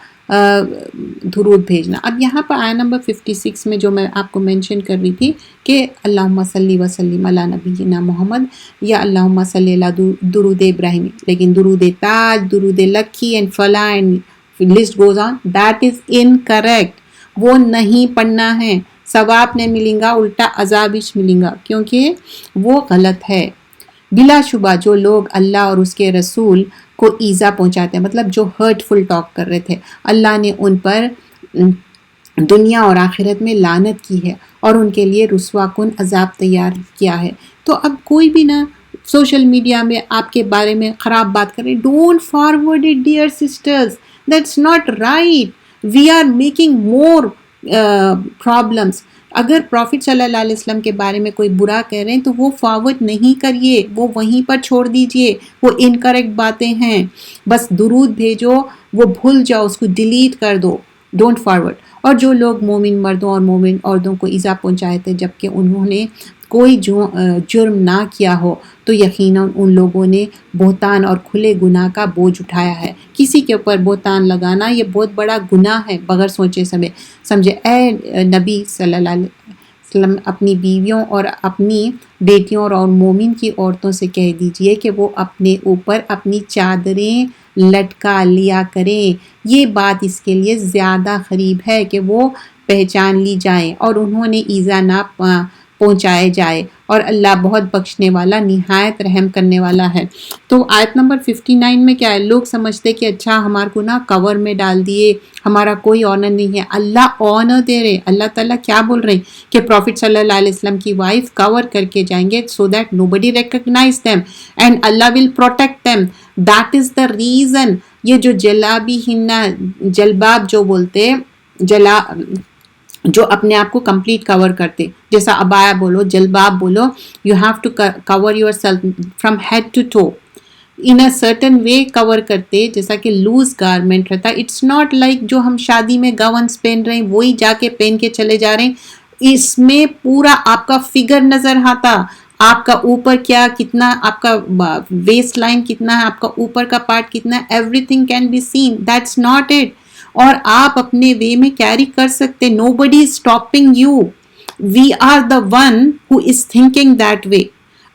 درود بھیجنا. اب یہاں پر آیا نمبر 56 میں جو میں آپ کو مینشن کر رہی تھی کہ اللہم صلی وسلم علی نبینا محمد یا اللہم صلی علی درود ابراہیمی، لیکن درود تاج، درود لکھی اینڈ فلاں and list goes on, that is incorrect. وہ نہیں پڑھنا ہے، ثواب نہیں ملیں گا، الٹا عذاب ہی ملیں گا، کیونکہ وہ غلط ہے. بلا شبہ جو لوگ اللہ اور اس کے رسول کو ایذا پہنچاتے ہیں، مطلب جو ہرٹفل ٹاک کر رہے تھے، اللہ نے ان پر دنیا اور آخرت میں لعنت کی ہے اور ان کے لیے رسوا کن عذاب تیار کیا ہے. تو اب کوئی بھی نہ سوشل میڈیا میں آپ کے بارے میں خراب بات کریں. Don't forward it dear sisters, that's not right. We are making more problems. اگر پروفٹ صلی اللہ علیہ وسلم کے بارے میں کوئی برا کہہ رہے ہیں تو وہ فارورڈ نہیں کریے، وہ وہیں پر چھوڑ دیجئے، وہ انکریکٹ باتیں ہیں. بس درود بھیجو، وہ بھول جاؤ، اس کو ڈیلیٹ کر دو، ڈونٹ فارورڈ. اور جو لوگ مومن مردوں اور مومن عورتوں کو ایذا پہنچائے تھے جبکہ انہوں نے کوئی جرم نہ کیا ہو، تو یقیناً ان لوگوں نے بہتان اور کھلے گناہ کا بوجھ اٹھایا ہے. کسی کے اوپر بہتان لگانا یہ بہت بڑا گناہ ہے بغیر سوچے سمجھے. اے نبی صلی اللہ علیہ وسلم اپنی بیویوں اور اپنی بیٹیوں اور مومن کی عورتوں سے کہہ دیجئے کہ وہ اپنے اوپر اپنی چادریں لٹکا لیا کریں. یہ بات اس کے لیے زیادہ قریب ہے کہ وہ پہچان لی جائیں اور انہوں نے ایذا نہ پہنچائے جائے، اور اللہ بہت بخشنے والا نہایت رحم کرنے والا ہے. تو آیت نمبر 59 میں کیا ہے؟ لوگ سمجھتے کہ اچھا ہمارے کو نا کور میں ڈال دیے، ہمارا کوئی آنر نہیں ہے. اللہ آنر دے رہے. اللہ تعالیٰ کیا بول رہے ہیں کہ پروفٹ صلی اللہ علیہ وسلم کی وائف کور کر کے جائیں گے so that nobody recognize them and Allah will protect them. That is the reason. یہ جو جلابی ہننا، جلباب جو بولتے، جو اپنے آپ کو کمپلیٹ کور کرتے، جیسا ابایا بولو، جلباب بولو، you have to cover yourself from head to toe in a certain way cover کرتے، جیسا کہ لوز گارمنٹ رہتا. اٹس ناٹ لائک جو ہم شادی میں گاؤنس پہن رہے ہیں وہی جا کے پہن کے چلے جا رہے ہیں. اس میں پورا آپ کا فگر نظر آتا، آپ کا اوپر کیا کتنا، آپ کا ویسٹ لائن کتنا ہے، آپ کا اوپر کا پارٹ کتنا ہے، everything can be seen. That's not it. اور آپ اپنے وے میں کیری کر سکتے. Nobody is stopping you. We are the one who is thinking that way.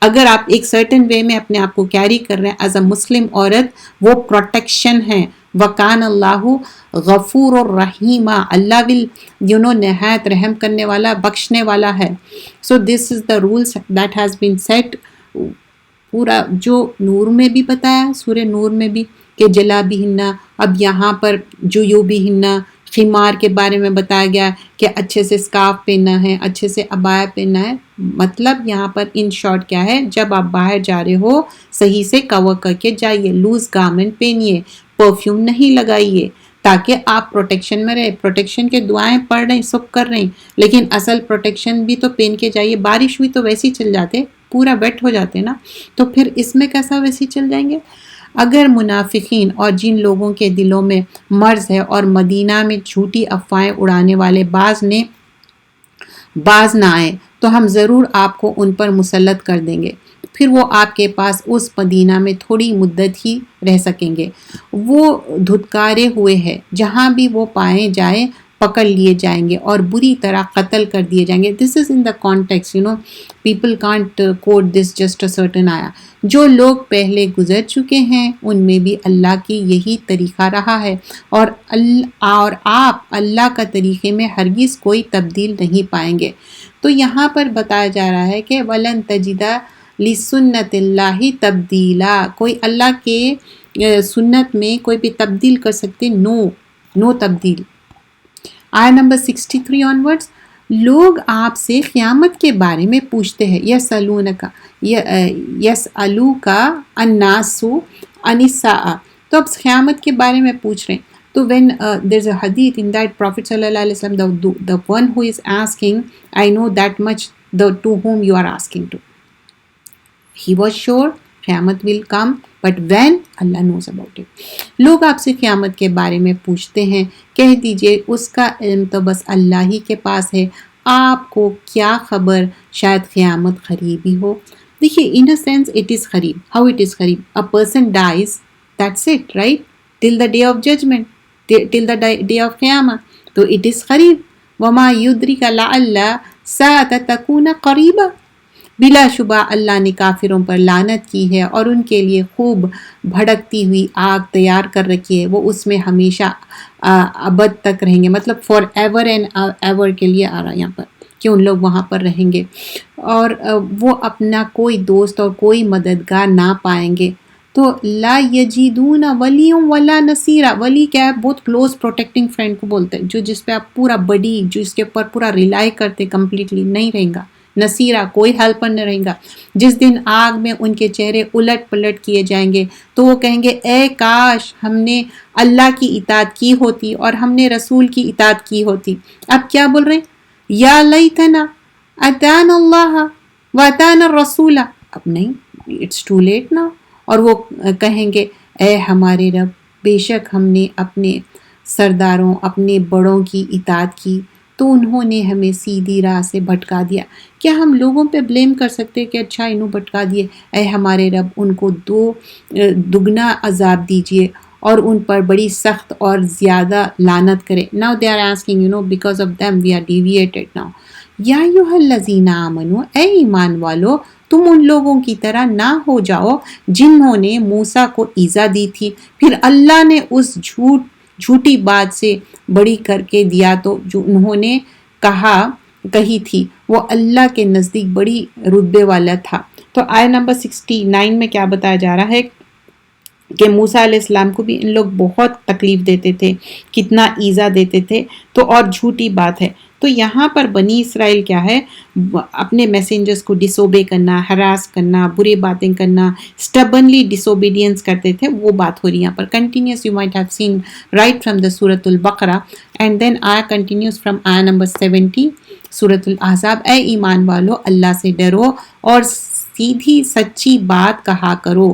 اگر آپ ایک سرٹن وے میں اپنے آپ کو کیری کر رہے ہیں ایز اے مسلم عورت، وہ پروٹیکشن ہے. وکان اللہ غفور الرحیم. اللہ ول نہایت رحم کرنے والا، بخشنے والا ہے. So this is the rules that has been set. پورا جو نور میں بھی بتایا، سورہ نور میں بھی کہ جلابی ہننا، اب یہاں پر جیوبی ہننا، خمار کے بارے میں بتایا گیا کہ اچھے سے اسکارف پہننا ہے، اچھے سے عبایا پہننا ہے. مطلب یہاں پر ان شارٹ کیا ہے، جب آپ باہر جا رہے ہو صحیح سے کور کر کے جائیے، لوز گارمنٹ پہنیے، پرفیوم نہیں لگائیے تاکہ آپ پروٹیکشن میں رہے. پروٹیکشن کے دعائیں پڑھ رہے ہیں، سب کر رہے ہیں، لیکن اصل پروٹیکشن بھی تو پہن کے جائیے. بارش ہوئی تو ویسے ہی چل جاتے، پورا ویٹ ہو جاتے نا، تو پھر اس میں کیسا ویسے ہی چل جائیں گے. اگر منافقین اور جن لوگوں کے دلوں میں مرض ہے اور مدینہ میں جھوٹی افواہیں اڑانے والے باز نہ آئے تو ہم ضرور آپ کو ان پر مسلط کر دیں گے، پھر وہ آپ کے پاس اس مدینہ میں تھوڑی مدت ہی رہ سکیں گے. وہ دھتکارے ہوئے ہیں، جہاں بھی وہ پائے جائیں پکڑ لیے جائیں گے اور بری طرح قتل کر دیے جائیں گے. This is in the context, people can't quote this just a certain آیا. جو لوگ پہلے گزر چکے ہیں ان میں بھی اللہ کی یہی طریقہ رہا ہے، اور آپ اللہ کا طریقے میں ہرگز کوئی تبدیل نہیں پائیں گے. تو یہاں پر بتایا جا رہا ہے کہ وَلَن تَجِدَ لِسُنَّتِ اللَّهِ تَبْدِيلًا، کوئی اللہ کے سنت میں کوئی بھی تبدیل کر سکتے؟ نو تبدیل. آیت نمبر 63 آنورڈز. لوگ آپ سے قیامت کے بارے میں پوچھتے ہیں، یسألونک الناس عن الساعة، تو اب قیامت کے بارے میں پوچھ رہے ہیں. تو when there's a hadith in that Prophet صلی اللہ علیہ وسلم, the one who is asking, I know that much to whom you are asking to. He was sure قیامت will come, but when, Allah knows about it. لوگ آپ سے قیامت کے بارے میں پوچھتے ہیں، کہہ دیجئے اس کا علم تو بس اللہ ہی کے پاس ہے، آپ کو کیا خبر، شاید قیامت قریب ہی ہو. دیکھیے in a sense it is قریب. How it is قریب؟ A person dies, that's it, right? Till the day of judgment, till the day of قیامت. تو it is قریب. وَمَا يُدْرِكَ لَعَلَّ سَاعَةَ تَكُونَ قَرِيبًا. بلا شبہ اللہ نے کافروں پر لعنت کی ہے اور ان کے لیے خوب بھڑکتی ہوئی آگ تیار کر رکھی ہے، وہ اس میں ہمیشہ ابد تک رہیں گے. مطلب فار ایور اینڈ ایور کے لیے آ رہا یہاں پر کہ ان لوگ وہاں پر رہیں گے، اور وہ اپنا کوئی دوست اور کوئی مددگار نہ پائیں گے. تو لا یجدون ولی ولا نصیرا. ولی کیا ہے؟ بہت کلوز پروٹیکٹنگ فرینڈ کو بولتے ہیں، جو جس پہ آپ پورا بڑی، جو اس کے اوپر پورا ریلائی کرتے کمپلیٹلی، نہیں رہیں گا. نصیرہ، کوئی ہیلپر نہ رہیں گا. جس دن آگ میں ان کے چہرے الٹ پلٹ کیے جائیں گے تو وہ کہیں گے اے کاش ہم نے اللہ کی اطاعت کی ہوتی اور ہم نے رسول کی اطاعت کی ہوتی. اب کیا بول رہے ہیں؟ یا لیتنا اطعنا اللہ واطعنا الرسول. اب نہیں، اٹس ٹو لیٹ نا. اور وہ کہیں گے اے ہمارے رب، بے شک ہم نے اپنے سرداروں، اپنے بڑوں کی اطاعت کی تو انہوں نے ہمیں سیدھی راہ سے بھٹکا دیا. کیا ہم لوگوں پہ بلیم کر سکتے کہ اچھا انہوں بھٹکا دیے؟ اے ہمارے رب، ان کو دگنا عذاب دیجئے اور ان پر بڑی سخت اور زیادہ لعنت کرے. Now they are asking, because of them we are deviated now. یا ایھا الذین آمنوا، اے ایمان والو، تم ان لوگوں کی طرح نہ ہو جاؤ جنہوں نے موسیٰ کو ایذا دی تھی، پھر اللہ نے اس جھوٹی بات سے بڑی کر کے دیا تو جو انہوں نے کہی تھی، وہ اللہ کے نزدیک بڑی رتبے والا تھا. تو آیت نمبر 69 میں کیا بتایا جا رہا ہے کہ موسیٰ علیہ السلام کو بھی ان لوگ بہت تکلیف دیتے تھے، کتنا ایذا دیتے تھے، تو اور جھوٹی بات ہے. تو یہاں پر بنی اسرائیل کیا ہے، اپنے میسنجرز کو ڈس اوبے کرنا، ہراس کرنا، بری باتیں کرنا، اسٹبنلی ڈس اوبیڈینس کرتے تھے، وہ بات ہو رہی ہے یہاں پر. Continuous you might have seen right from the سورۃ البقرہ اینڈ دین آیا کنٹینیوس فرام آیا نمبر 70 سورۃ الاحزاب. اے ایمان والو، اللہ سے ڈرو اور سیدھی سچی بات کہا کرو.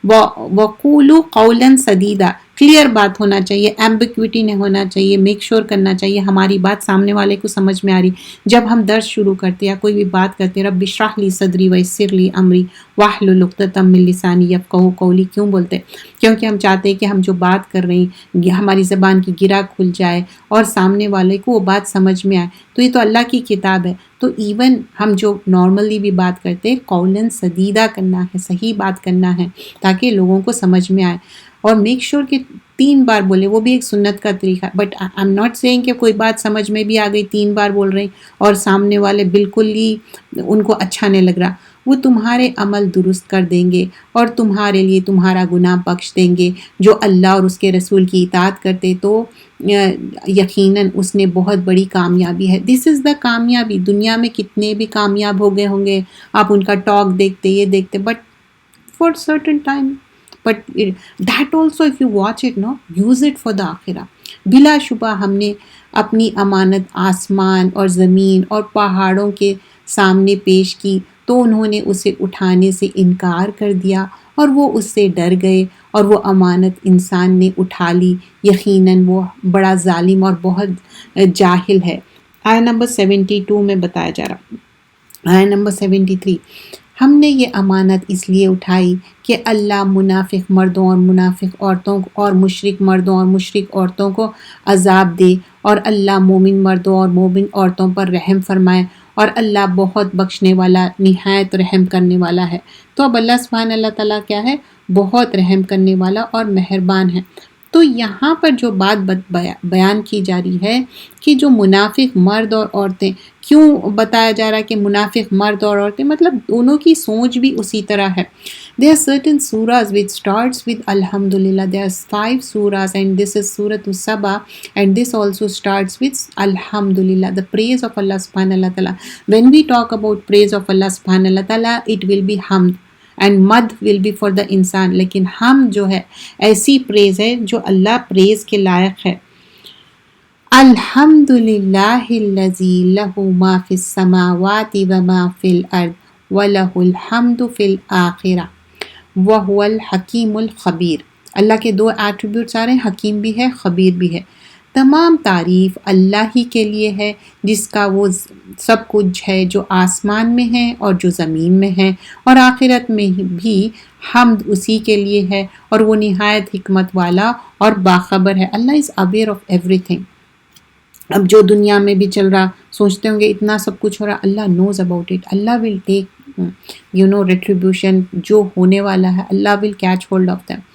وَقُولُوا قَوْلًا سَدِيدًا، کلیئر بات ہونا چاہیے، ایمبیگوٹی نہیں ہونا چاہیے، میک شور کرنا چاہیے ہماری بات سامنے والے کو سمجھ میں آ رہی. جب ہم درس شروع کرتے یا کوئی بھی بات کرتے، رب اشرح لی صدری ویسر لی امری واحلل عقدۃ من لسانی یفقہوا قولی، کیوں بولتے؟ کیونکہ ہم چاہتے ہیں کہ ہم جو بات کر رہے ہیں ہماری زبان کی گرہ کھل جائے اور سامنے والے کو وہ بات سمجھ میں آئے. تو یہ تو اللہ کی کتاب ہے. تو ایون ہم جو نارملی بھی بات کرتے قولاً سدیدہ کرنا ہے، صحیح بات کرنا ہے تاکہ لوگوں کو سمجھ میں آئے. اور میک شیور کہ 3 بار بولے، وہ بھی ایک سنت کا طریقہ. But I am not seeing کہ کوئی بات سمجھ میں بھی آ گئی 3 بار بول رہے ہیں اور سامنے والے بالکل ہی ان کو اچھا نہیں لگ رہا. وہ تمہارے عمل درست کر دیں گے اور تمہارے لیے تمہارا گناہ بخش دیں گے. جو اللہ اور اس کے رسول کی اطاعت کرتے تو یقیناً اس نے بہت بڑی کامیابی ہے. دس از دا کامیابی. دنیا میں کتنے بھی کامیاب ہو گئے ہوں گے، آپ ان کا ٹاک دیکھتے، یہ دیکھتے، but for certain time. But that also if you watch it, no, use it for the آخرہ. بلا شبہ ہم نے اپنی امانت آسمان اور زمین اور پہاڑوں کے سامنے پیش کی تو انہوں نے اسے اٹھانے سے انکار کر دیا اور وہ اس سے ڈر گئے اور وہ امانت انسان نے اٹھا لی. یقیناً وہ بڑا ظالم اور بہت جاہل ہے. آیت نمبر 72 میں بتایا جا رہا. آیت نمبر 73، ہم نے یہ امانت اس لیے اٹھائی کہ اللہ منافق مردوں اور منافق عورتوں اور مشرک مردوں اور مشرک عورتوں کو عذاب دے، اور اللہ مومن مردوں اور مومن عورتوں پر رحم فرمائے، اور اللہ بہت بخشنے والا نہایت رحم کرنے والا ہے. تو اب اللہ سبحانہ اللہ تعالیٰ کیا ہے؟ بہت رحم کرنے والا اور مہربان ہے. تو یہاں پر جو بات بیان کی جا رہی ہے کہ جو منافق مرد اور عورتیں، کیوں بتایا جا رہا ہے کہ منافق مرد اور عورتیں؟ مطلب دونوں کی سوچ بھی اسی طرح ہے. There are certain surahs which starts with Alhamdulillah. There are 5 surahs and this is Surah Saba and this also starts with Alhamdulillah, the praise of Allah subhanahu wa ta'ala. When we talk about praise of Allah subhanahu wa ta'ala, it will be hamd and mad will be for the انسان. لیکن ہم جو ہے ایسی پریز ہے جو اللہ پریز کے لائق ہے. الحمدللہ الذی لہ ما فی السماوات وما فی الارض ولہ الحمد فی الآخرہ وہو الحکیم الخبیر. اللہ کے 2 ایٹریبیوٹس آ رہے ہیں، حکیم بھی ہے، خبیر بھی ہے. تمام تعریف اللہ ہی کے لیے ہے جس کا وہ سب کچھ ہے جو آسمان میں ہے اور جو زمین میں ہے، اور آخرت میں بھی حمد اسی کے لیے ہے، اور وہ نہایت حکمت والا اور باخبر ہے. اللہ is aware of everything. اب جو دنیا میں بھی چل رہا، سوچتے ہوں گے اتنا سب کچھ ہو رہا، اللہ نوز اباؤٹ اٹ. اللہ ول ٹیک ریٹریبیوشن. جو ہونے والا ہے اللہ will catch hold of them.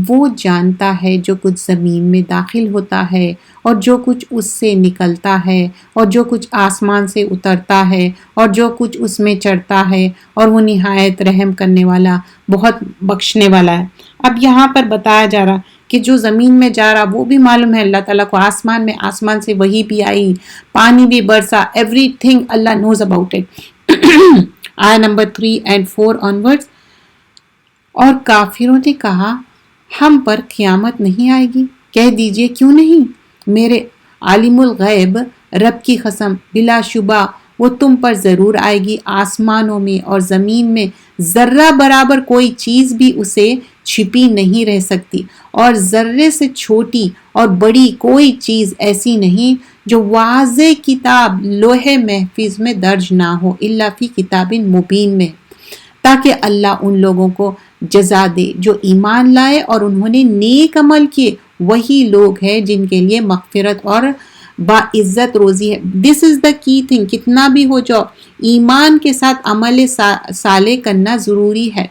وہ جانتا ہے جو کچھ زمین میں داخل ہوتا ہے اور جو کچھ اس سے نکلتا ہے اور جو کچھ آسمان سے اترتا ہے اور جو کچھ اس میں چڑھتا ہے، اور وہ نہایت رحم کرنے والا، بہت بخشنے والا ہے. اب یہاں پر بتایا جا رہا کہ جو زمین میں جا رہا وہ بھی معلوم ہے اللہ تعالیٰ کو، آسمان میں، آسمان سے وہی بھی آئی، پانی بھی برسا، ایوری تھنگ اللہ نوز اباؤٹ اٹ. آیت نمبر 3 and 4 onwards. اور کافروں نے کہا ہم پر قیامت نہیں آئے گی. کہہ دیجئے کیوں نہیں، میرے عالم الغیب رب کی قسم بلا شبہ وہ تم پر ضرور آئے گی. آسمانوں میں اور زمین میں ذرہ برابر کوئی چیز بھی اسے چھپی نہیں رہ سکتی، اور ذرے سے چھوٹی اور بڑی کوئی چیز ایسی نہیں جو واضح کتاب لوح محفوظ میں درج نہ ہو، الا فی کتاب مبین میں، تاکہ اللہ ان لوگوں کو جزا دے جو ایمان لائے اور انہوں نے نیک عمل کیے. وہی لوگ ہیں جن کے لیے مغفرت اور باعزت روزی ہے. دس از دا کی تھنگ. کتنا بھی ہو جاؤ، ایمان کے ساتھ عمل صالح کرنا ضروری ہے.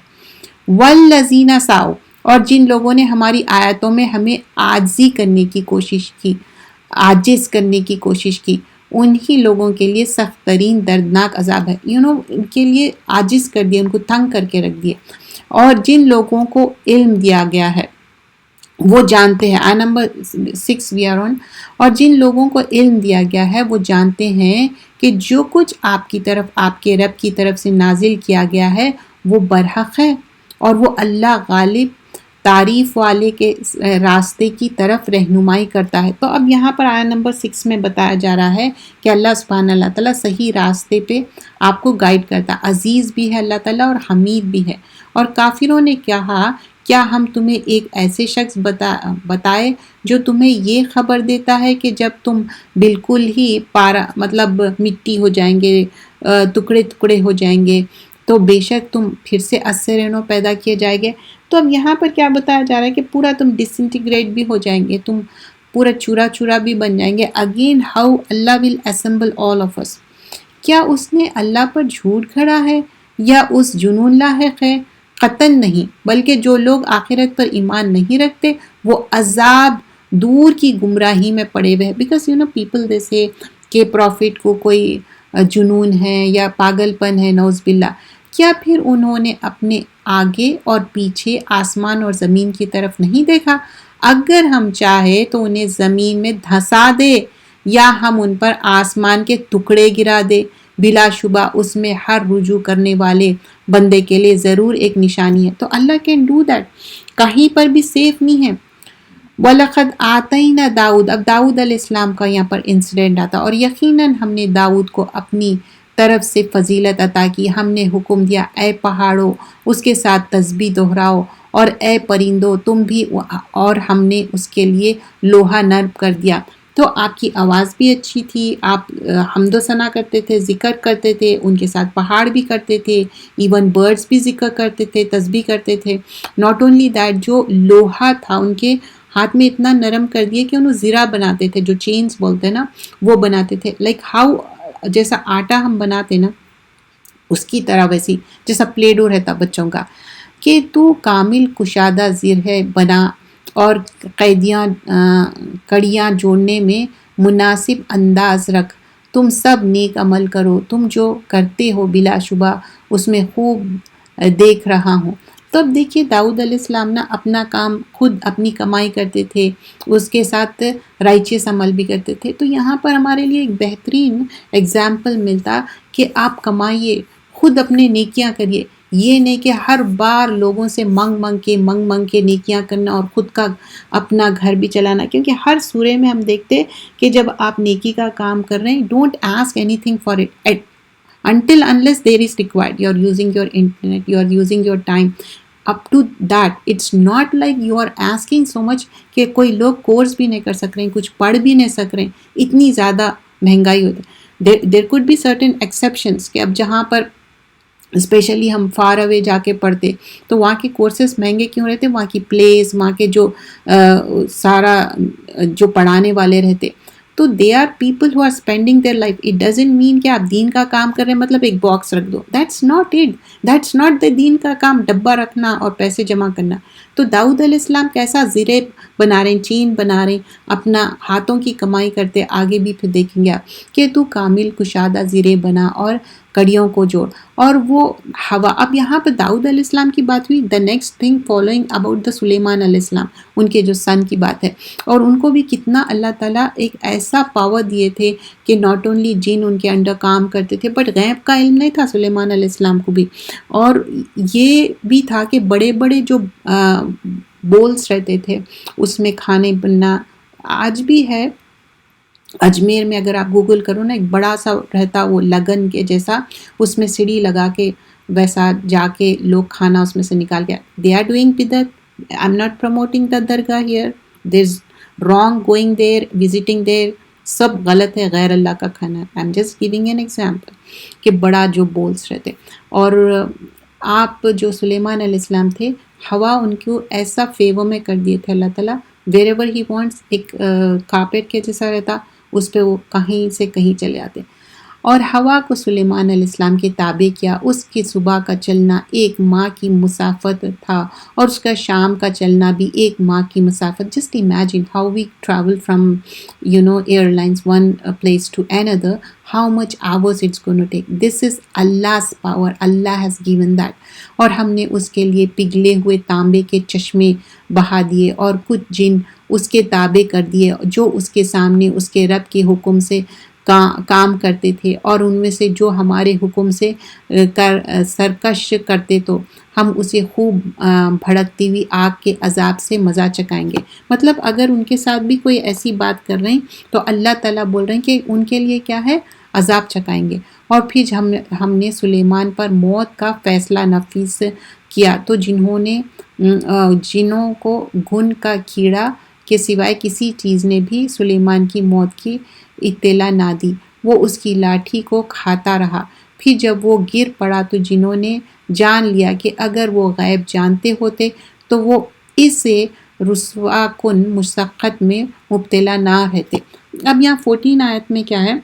والذین سعوا، اور جن لوگوں نے ہماری آیتوں میں ہمیں عاجزی کرنے کی کوشش کی، عاجز کرنے کی کوشش کی، انہی لوگوں کے لیے سخت ترین دردناک عذاب ہے. ان کے لیے عاجز کر دیا، ان کو تنگ کر کے رکھ دیا. اور جن لوگوں کو علم دیا گیا ہے وہ جانتے ہیں. آیت نمبر 6 we are on. اور جن لوگوں کو علم دیا گیا ہے وہ جانتے ہیں کہ جو کچھ آپ کی طرف، آپ کے رب کی طرف سے نازل کیا گیا ہے وہ برحق ہے، اور وہ اللہ غالب تعریف والے کے راستے کی طرف رہنمائی کرتا ہے. تو اب یہاں پر آیت نمبر 6 میں بتایا جا رہا ہے کہ اللہ سبحانہ اللہ تعالیٰ صحیح راستے پہ آپ کو گائیڈ کرتا. عزیز بھی ہے اللہ تعالیٰ اور حمید بھی ہے. اور کافروں نے کہا کیا ہم تمہیں ایک ایسے شخص بتائے جو تمہیں یہ خبر دیتا ہے کہ جب تم بالکل ہی مطلب مٹی ہو جائیں گے، ٹکڑے ٹکڑے ہو جائیں گے، تو بے شک تم پھر سے اثر رہنو پیدا کیے جائیں گے. تو اب یہاں پر کیا بتایا جا رہا ہے کہ پورا تم ڈس انٹیگریٹ بھی ہو جائیں گے، تم پورا چورا چورا بھی بن جائیں گے. اگین ہاؤ اللہ will assemble all of us. کیا اس نے اللہ پر جھوٹ کھڑا ہے یا اس جنون لاحق ہے؟ قطن نہیں، بلکہ جو لوگ آخرت پر ایمان نہیں رکھتے وہ عذاب دور کی گمراہی میں پڑے ہوئے ہیں. بیکاز پیپل دے سے کہ پروفٹ کو کوئی جنون ہے یا پاگل پن ہے، نعوذ باللہ. کیا پھر انہوں نے اپنے آگے اور پیچھے آسمان اور زمین کی طرف نہیں دیکھا؟ اگر ہم چاہے تو انہیں زمین میں دھسا دے یا ہم ان پر آسمان کے ٹکڑے گرا دے، بلا شبہ اس میں ہر رجوع کرنے والے بندے کے لیے ضرور ایک نشانی ہے. تو اللہ کین ڈو دیٹ، کہیں پر بھی سیف نہیں ہے. وَلَقَدْ آتَيْنَا داؤد، اب داؤد علیہ السلام کا یہاں پر انسیڈنٹ آتا، اور یقیناً ہم نے داؤد کو اپنی طرف سے فضیلت عطا کی. ہم نے حکم دیا اے پہاڑوں اس کے ساتھ تسبیح دہراؤ، اور اے پرندوں تم بھی، اور ہم نے اس کے لیے لوہا نرم کر دیا. تو آپ کی آواز بھی اچھی تھی، آپ حمد و ثنا کرتے تھے، ذکر کرتے تھے، ان کے ساتھ پہاڑ بھی کرتے تھے، ایون برڈز بھی ذکر کرتے تھے، تسبیح کرتے تھے. ناٹ اونلی دیٹ، جو لوہا تھا ان کے ہاتھ میں اتنا نرم کر دیے کہ انہوں زرہ بناتے تھے، جو چینز بولتے ہیں نا وہ بناتے تھے. لائک ہاؤ، جیسا آٹا ہم بناتے نا اس کی طرح، ویسی جیسا پلے ڈو رہتا بچوں کا، کہ تو کامل کشادہ زر ہے بنا، اور کڑیاں جوڑنے میں مناسب انداز رکھ. تم سب نیک عمل کرو، تم جو کرتے ہو بلا شبہ اس میں خوب دیکھ رہا ہوں. تو اب دیکھیے داؤد علیہ السلام نا اپنا کام خود اپنی کمائی کرتے تھے، اس کے ساتھ رائچیس عمل بھی کرتے تھے. تو یہاں پر ہمارے لیے ایک بہترین اگزامپل ملتا کہ آپ کمائیے، خود اپنے نیکیاں کریے. یہ نہیں کہ ہر بار لوگوں سے منگ کے نیکیاں کرنا اور خود کا اپنا گھر بھی چلانا. کیونکہ ہر سورے میں ہم دیکھتے کہ جب آپ نیکی کا کام کر رہے ہیں، don't ask any thing for it until unless there is required. You are using your internet, you are using your time. Up to that, it's not like you are asking so much کہ کوئی لوگ کورس بھی نہیں کر سک رہے ہیں، کچھ پڑھ بھی نہیں سک رہے ہیں، اتنی زیادہ مہنگائی ہوتی ہے. there could be certain exceptions کہ اب جہاں پر اسپیشلی ہم فار اوے جا کے پڑھتے تو وہاں کے کورسز مہنگے کیوں رہتے، وہاں کی پلیس، وہاں کے جو سارا جو پڑھانے والے رہتے. تو they are people who are spending their life. It doesn't mean کہ آپ دین کا کام کر رہے ہیں مطلب ایک باکس رکھ دو. That's not it, that's not the دین کا کام، ڈبہ رکھنا اور پیسے جمع کرنا. تو داؤد علیہ السلام کیسا زرے بنا رہے ہیں، چین بنا رہے ہیں، اپنا ہاتھوں کی کمائی کرتے. آگے بھی پھر دیکھیں گے آپ کہ تو کامل کشادہ زرے بنا اور کڑیوں کو جوڑ. اور وہ ہوا، اب یہاں پہ داؤد علیہ السلام کی بات ہوئی. The next thing following about the Sulaiman علیہ السلام، ان کے جو سن کی بات ہے. اور ان کو بھی کتنا اللہ تعالیٰ ایک ایسا پاور دیے تھے کہ ناٹ اونلی جن ان کے انڈر کام کرتے تھے، بٹ غیب کا علم نہیں تھا سلیمان علیہ السلام کو بھی. اور یہ بھی تھا کہ بڑے بڑے جو بولز رہتے تھے اس میں کھانے بننا. آج بھی ہے اجمیر میں، اگر آپ گوگل کرو نا، ایک بڑا سا رہتا وہ لگن کے جیسا، اس میں سیڑھی لگا کے ویسا جا کے لوگ کھانا اس میں سے نکال کے. دے آر ڈوئنگ بدعت. I am not promoting the dargah here, there is wrong going there, visiting there, سب غلط ہے غیر اللہ کا کھانا. I am just giving an example کہ بڑا جو بولس رہتے. اور آپ جو سلیمان علیہ السلام تھے، ہوا ان کو ایسا فیور میں کر دیے تھے اللہ تعالیٰ، ویر ایور ہی وانٹس، ایک کارپیٹ کے جیسا رہتا، اس پہ وہ کہیں سے کہیں چلے آتے. اور ہوا کو سلیمان علیہ السلام کے تابع کیا. اس کی صبح کا چلنا 1 ماہ کی مسافت تھا، اور اس کا شام کا چلنا بھی 1 ماہ کی مسافت. Just imagine how we travel from airlines one place to another, how much hours it's going to take. This is Allah's power. Allah has given that. اور ہم نے اس کے لیے پگھلے ہوئے تانبے کے چشمے بہا دیے، اور کچھ جن اس کے تابع کر دیے جو اس کے سامنے اس کے رب کے حکم سے کام کرتے تھے. اور ان میں سے جو ہمارے حکم سے سرکش کرتے تو ہم اسے خوب بھڑکتی ہوئی آگ کے عذاب سے مزہ چکائیں گے. مطلب اگر ان کے ساتھ بھی کوئی ایسی بات کر رہے ہیں تو اللہ تعالیٰ بول رہے ہیں کہ ان کے لیے کیا ہے، عذاب چکائیں گے. اور پھر ہم نے سلیمان پر موت کا فیصلہ نافذ کیا. تو جنوں کو گھن کا کیڑا کے سوائے کسی چیز نے بھی سلیمان کی موت کی اطلاع نہ دی. وہ اس کی لاٹھی کو کھاتا رہا. پھر جب وہ گر پڑا تو جنہوں نے جان لیا کہ اگر وہ غیب جانتے ہوتے تو وہ اس رسوا کن مشقت میں مبتلا نہ رہتے. اب یہاں 14 آیت میں کیا ہے،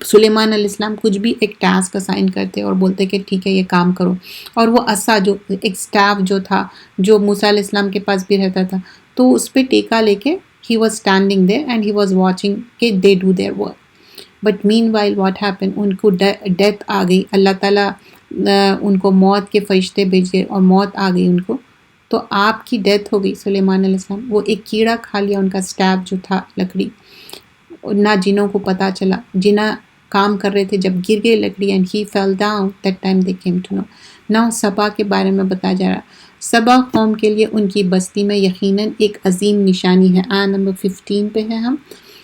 سلیمان علیہ السلام کچھ بھی ایک ٹاسک اسائن کرتے اور بولتے کہ ٹھیک ہے یہ کام کرو، اور وہ عصا جو ایک سٹاف جو تھا جو موسیٰ علیہ السلام کے پاس بھی رہتا تھا، تو اس پہ ٹیکا لے کے he was standing there and he was watching کہ they do their work. But meanwhile what happened, ان کو ڈیتھ آ گئی، اللہ تعالیٰ ان کو موت کے فرشتے بھیج گئے اور موت آ گئی ان کو. تو آپ کی ڈیتھ ہو گئی سلیمان علیہ السلام، وہ ایک کیڑا کھا لیا ان کا سٹاف جو تھا لکڑی، نہ جنوں کو پتہ چلا، جنہ کام کر رہے تھے جب گر گئی لکڑی and he fell down that time they came to know. Now سبا کے بارے میں بتایا جا رہا، سبا قوم کے لیے ان کی بستی میں یقیناً ایک عظیم نشانی ہے. نمبر 15 پہ ہے ہم.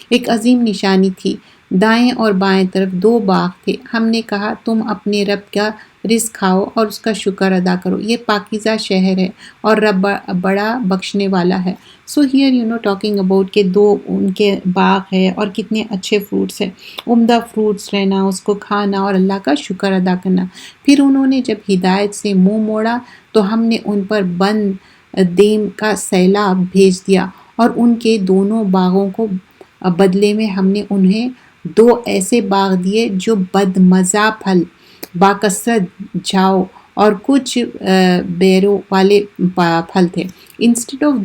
ایک عظیم نشانی تھی، دائیں اور بائیں طرف 2 باغ تھے. ہم نے کہا تم اپنے رب کا رزق کھاؤ اور اس کا شکر ادا کرو، یہ پاکیزہ شہر ہے اور رب بڑا بخشنے والا ہے. سو ہیئر ٹاکنگ اباؤٹ کہ 2 ان کے باغ ہے اور کتنے اچھے فروٹس ہیں، عمدہ فروٹس رہنا، اس کو کھانا اور اللہ کا شکر ادا کرنا. پھر انہوں نے جب ہدایت سے منہ موڑا تو ہم نے ان پر بند دیم کا سیلاب بھیج دیا، اور ان کے دونوں باغوں کو بدلے میں ہم نے انہیں 2 ایسے باغ دیے جو بدمزہ پھل، باکثرت جاؤ اور کچھ بیروں والے پھل تھے. انسٹیڈ آف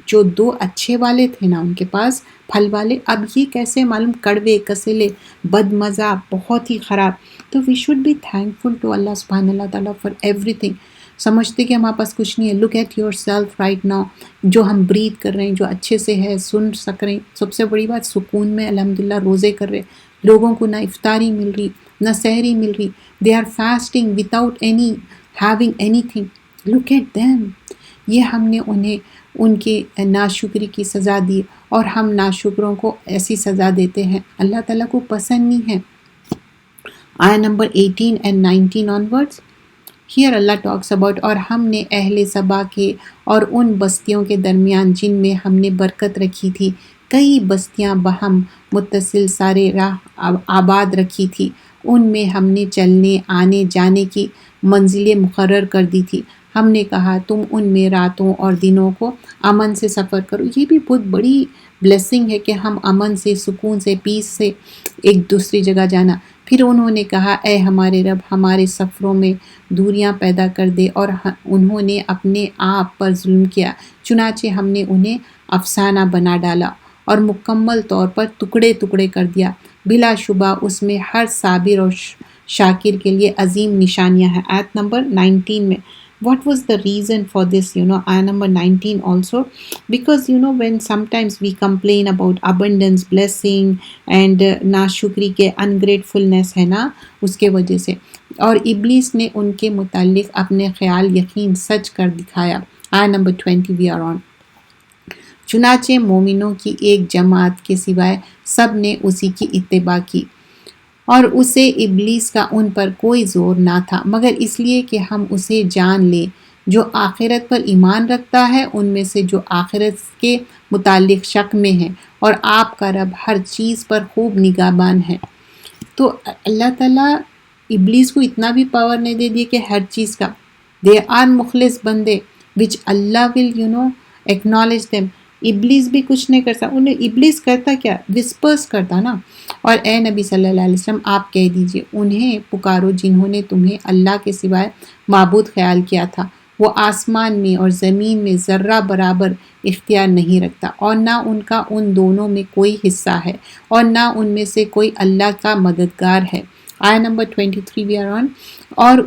جو 2 اچھے والے تھے نا ان کے پاس پھل والے، اب یہ کیسے معلوم کڑوے، کسیلے، بدمزہ، بہت ہی خراب. تو we should be thankful to اللہ سبحانہ اللہ تعالیٰ فار ایوری تھنگ. سمجھتے کہ ہمارے پاس کچھ نہیں ہے. Look at yourself right now, جو ہم بریتھ کر رہے ہیں، جو اچھے سے ہے، سن سک رہے ہیں. سب سے بڑی بات سکون میں الحمدللہ روزے کر رہے، لوگوں کو نہ افطاری مل رہی نہ سحری مل رہی. They are fasting without any having anything. Look at them. یہ ہم نے انہیں ان کی ناشکری کی سزا دی، اور ہم ناشکروں کو ایسی سزا دیتے ہیں، اللہ تعالیٰ کو پسند نہیں ہے. آیت number 18 and 19 onwards. Here Allah talks about اور ہم نے اہل سبا کے اور ان بستیوں کے درمیان جن میں ہم نے برکت رکھی تھی کئی بستیاں بہم متصل سارے راہ آباد رکھی تھی. ان میں ہم نے چلنے آنے جانے کی منزلیں مقرر کر دی تھی. ہم نے کہا تم ان میں راتوں اور دنوں کو امن سے سفر کرو. یہ بھی بہت بڑی بلیسنگ ہے کہ ہم امن سے، سکون سے، پیس سے ایک دوسری جگہ جانا. پھر انہوں نے کہا اے ہمارے رب ہمارے سفروں میں دوریاں پیدا کر دے، اور انہوں نے اپنے آپ پر ظلم کیا، چنانچہ ہم نے انہیں افسانہ بنا ڈالا اور مکمل طور پر ٹکڑے ٹکڑے کر دیا. بلا شبہ اس میں ہر صابر اور شاکر کے لیے عظیم نشانیاں ہیں. آیت نمبر 19 میں what was the reason for this, ayah number 19 also, because when sometimes we complain about abundance, blessing and ناشکری کے ungratefulness ہے نا، اس کے وجہ سے، اور ابلیس نے ان کے متعلق اپنے خیال یقین سچ کر دکھایا. آیہ نمبر 20 we are on. چنانچہ مومنوں کی ایک جماعت کے سوائے سب نے اسی کی اتباع کی، اور اسے ابلیس کا ان پر کوئی زور نہ تھا مگر اس لیے کہ ہم اسے جان لیں. جو آخرت پر ایمان رکھتا ہے ان میں سے جو آخرت کے متعلق شک میں ہے، اور آپ کا رب ہر چیز پر خوب نگہبان ہے. تو اللہ تعالیٰ ابلیس کو اتنا بھی پاور نہیں دے دیے کہ ہر چیز کا. دے آر مخلص بندے which Allah will acknowledge them. ابلیس بھی کچھ نہیں کرتا. انہیں ابلیس کرتا کیا؟ وسپرس کرتا نا. اور اے نبی صلی اللہ علیہ وسلم آپ کہہ دیجئے انہیں پکارو جنہوں نے تمہیں اللہ کے سوائے معبود خیال کیا تھا، وہ آسمان میں اور زمین میں ذرہ برابر اختیار نہیں رکھتا، اور نہ ان کا ان دونوں میں کوئی حصہ ہے، اور نہ ان میں سے کوئی اللہ کا مددگار ہے. آیہ نمبر 23 we are on. اور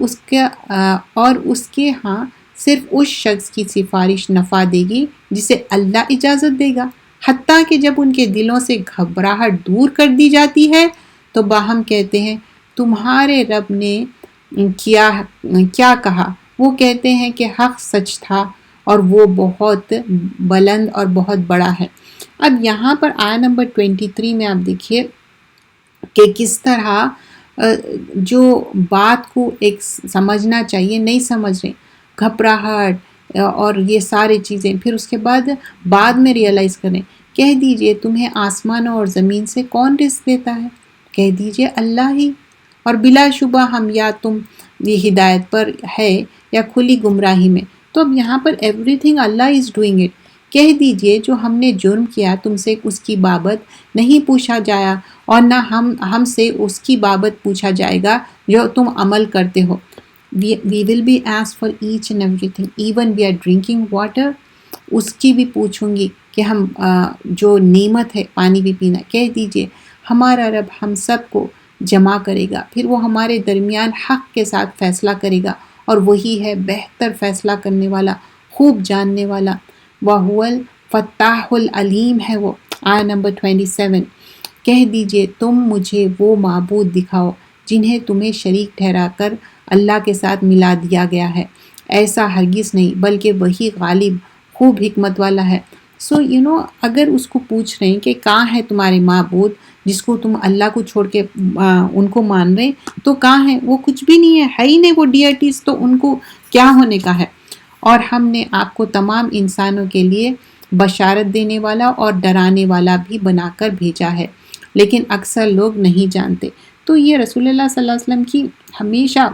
اس کے ہاں صرف اس شخص کی سفارش نفع دے گی جسے اللہ اجازت دے گا، حتیٰ کہ جب ان کے دلوں سے گھبراہٹ دور کر دی جاتی ہے تو باہم کہتے ہیں تمہارے رب نے کیا کہا. وہ کہتے ہیں کہ حق سچ تھا اور وہ بہت بلند اور بہت بڑا ہے. اب یہاں پر آیہ نمبر 23 میں آپ دیکھیے کہ کس طرح جو بات کو ایک سمجھنا چاہیے نہیں سمجھ رہے، گھبراہٹ اور یہ ساری چیزیں. پھر اس کے بعد میں ریئلائز کریں. کہہ دیجئے تمہیں آسمان اور زمین سے کون رزق دیتا ہے؟ کہہ دیجئے اللہ ہی، اور بلا شبہ ہم یا تم یہ ہدایت پر ہے یا کھلی گمراہی میں. تو اب یہاں پر ایوری تھنگ اللہ از ڈوئنگ اٹ. کہہ دیجئے جو ہم نے جرم کیا تم سے اس کی بابت نہیں پوچھا جایا اور نہ ہم سے اس کی بابت پوچھا جائے گا جو تم عمل کرتے ہو. We will be asked for each and everything. Even we are drinking water, اس کی بھی پوچھوں گی کہ ہم جو نعمت ہے پانی بھی پینا. کہہ دیجئے ہمارا رب ہم سب کو جمع کرے گا، پھر وہ ہمارے درمیان حق کے ساتھ فیصلہ کرے گا، اور وہی ہے بہتر فیصلہ کرنے والا، خوب جاننے والا. وَهُوَ الْفَتَّاحُ الْعَلِيمُ ہے وہ. آیہ نمبر 27. کہہ دیجئے تم مجھے وہ معبود دکھاؤ جنہیں تمہیں شریک ٹھہرا کر اللہ کے ساتھ ملا دیا گیا ہے. ایسا ہرگز نہیں، بلکہ وہی غالب خوب حکمت والا ہے. سو اگر اس کو پوچھ رہے ہیں کہ کہاں ہے تمہارے معبود جس کو تم اللہ کو چھوڑ کے ان کو مان رہے، تو کہاں ہے؟ وہ کچھ بھی نہیں ہے ہی نہیں وہ ڈیٹیز، تو ان کو کیا ہونے کا ہے. اور ہم نے آپ کو تمام انسانوں کے لیے بشارت دینے والا اور ڈرانے والا بھی بنا کر بھیجا ہے، لیکن اکثر لوگ نہیں جانتے. تو یہ رسول اللہ صلی اللہ علیہ وسلم کی ہمیشہ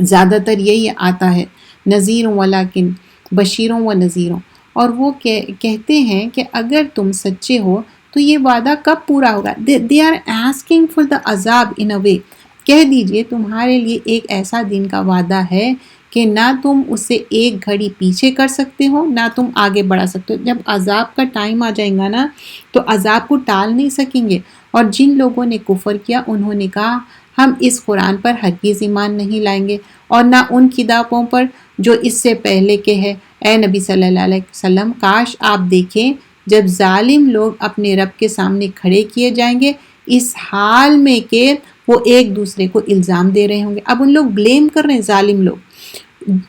زیادہ تر یہی آتا ہے، نذیروں ولیکن بشیروں و نذیروں. اور وہ کہتے ہیں کہ اگر تم سچے ہو تو یہ وعدہ کب پورا ہوگا. they are asking for the عذاب in a way. کہہ دیجئے تمہارے لیے ایک ایسا دن کا وعدہ ہے کہ نہ تم اسے ایک گھڑی پیچھے کر سکتے ہو نہ تم آگے بڑھا سکتے ہو. جب عذاب کا ٹائم آ جائے گا نا تو عذاب کو ٹال نہیں سکیں گے. اور جن لوگوں نے کفر کیا انہوں نے کہا ہم اس قرآن پر ہرگز ایمان نہیں لائیں گے اور نہ ان کتابوں پر جو اس سے پہلے کے ہے. اے نبی صلی اللہ علیہ وسلم کاش آپ دیکھیں جب ظالم لوگ اپنے رب کے سامنے کھڑے کیے جائیں گے اس حال میں کہ وہ ایک دوسرے کو الزام دے رہے ہوں گے. اب ان لوگ بلیم کر رہے ہیں ظالم لوگ.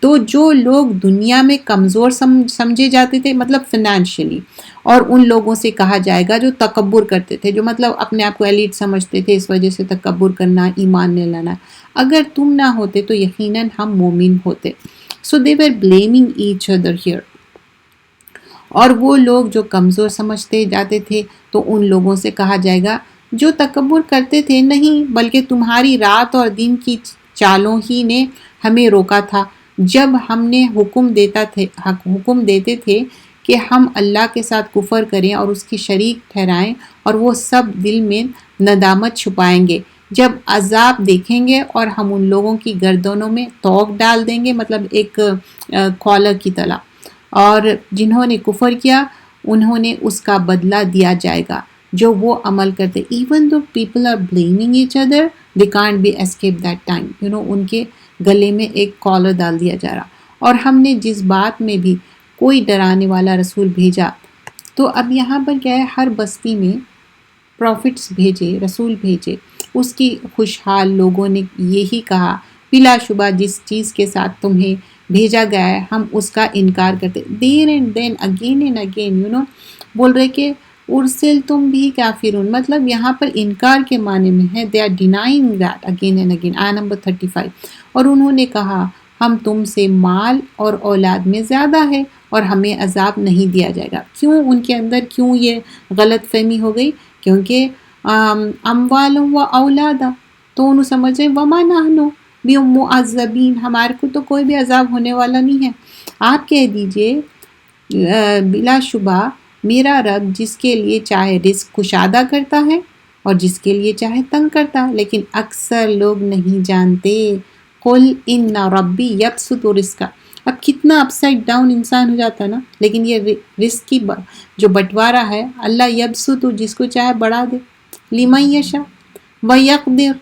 تو جو لوگ دنیا میں کمزور سمجھے جاتے تھے مطلب فنانشلی، اور ان لوگوں سے کہا جائے گا جو تکبر کرتے تھے، جو مطلب اپنے آپ کو ایلیٹ سمجھتے تھے، اس وجہ سے تکبر کرنا، ایمان نہیں لانا، اگر تم نہ ہوتے تو یقیناً ہم مومن ہوتے. So they were blaming each other here. اور وہ لوگ جو کمزور سمجھتے جاتے تھے تو ان لوگوں سے کہا جائے گا جو تکبر کرتے تھے نہیں بلکہ تمہاری رات اور دن کی چالوں ہی نے ہمیں روکا تھا جب ہم نے حکم دیتے تھے کہ ہم اللہ کے ساتھ کفر کریں اور اس کی شریک ٹھہرائیں، اور وہ سب دل میں ندامت چھپائیں گے جب عذاب دیکھیں گے، اور ہم ان لوگوں کی گردنوں میں توق ڈال دیں گے، مطلب ایک کالر کی طرح، اور جنہوں نے کفر کیا انہوں نے اس کا بدلہ دیا جائے گا جو وہ عمل کرتے. Even though people are blaming each other, they can't be escape that time. ان کے گلے میں ایک کالر ڈال دیا جا رہا. اور ہم نے جس بات میں بھی کوئی ڈرانے والا رسول بھیجا، تو اب یہاں پر کیا ہے، ہر بستی میں پروفٹس بھیجے، رسول بھیجے، اس کی خوشحال لوگوں نے یہی کہا بلا شبہ جس چیز کے ساتھ تمہیں بھیجا گیا ہے ہم اس کا انکار کرتے. Then and then again and again بول رہے کہ ارسل تم بھی کافرون، مطلب یہاں پر انکار کے معنی میں ہے. they are denying that again and again. آیہ نمبر 35. اور انہوں نے کہا ہم تم سے مال اور اولاد میں زیادہ ہے اور ہمیں عذاب نہیں دیا جائے گا. کیوں ان کے اندر کیوں یہ غلط فہمی ہو گئی؟ کیونکہ اموال و اولادا، تو انہوں سمجھ رہے وما نحنو بمعذبین، ہمارے کو تو کوئی بھی عذاب ہونے والا نہیں ہے. آپ کہہ دیجئے بلا شبہ میرا رب جس کے لیے چاہے رزق کشادہ کرتا ہے اور جس کے لیے چاہے تنگ کرتا ہے، لیکن اکثر لوگ نہیں جانتے. قل ان ربی یبسط رزقا. اب کتنا اپ سائڈ ڈاؤن انسان ہو جاتا ہے نا، لیکن یہ رزق کی جو بٹوارہ ہے اللہ یبسط، جس کو چاہے بڑھا دے، لمن یشاء ویقدر،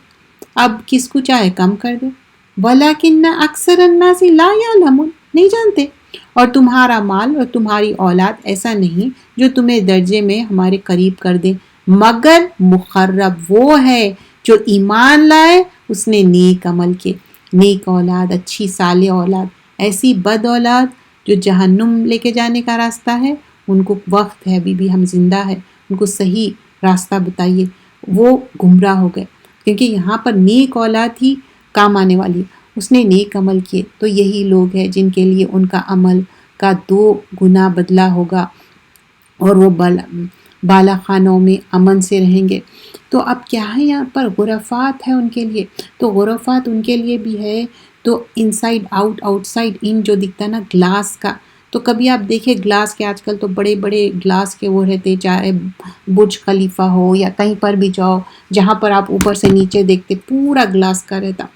اب کس کو چاہے کم کر دے. ولیکن اکثر الناس لا یعلمون، نہیں جانتے. اور تمہارا مال اور تمہاری اولاد ایسا نہیں جو تمہیں درجے میں ہمارے قریب کر دے، مگر مقرب وہ ہے جو ایمان لائے، اس نے نیک عمل کے، نیک اولاد، اچھی صالح اولاد. ایسی بد اولاد جو جہنم لے کے جانے کا راستہ ہے، ان کو وقت ہے، ابھی بھی ہم زندہ ہے، ان کو صحیح راستہ بتائیے. وہ گمراہ ہو گئے کیونکہ یہاں پر نیک اولاد ہی کام آنے والی. اس نے نیک عمل کیے تو یہی لوگ ہیں جن کے لیے ان کا عمل کا 2 گنا بدلہ ہوگا اور وہ بالا خانوں میں امن سے رہیں گے. تو اب کیا ہے یہاں پر غرفات ہے ان کے لیے، تو غرفات ان کے لیے بھی ہے. تو انسائڈ آؤٹ، آؤٹ سائڈ ان جو دکھتا نا گلاس کا، تو کبھی آپ دیکھیں گلاس کے، آج کل تو بڑے بڑے گلاس کے وہ رہتے، چاہے برج خلیفہ ہو یا کہیں پر بھی جاؤ جہاں پر آپ اوپر سے نیچے دیکھتے پورا گلاس کا رہتا.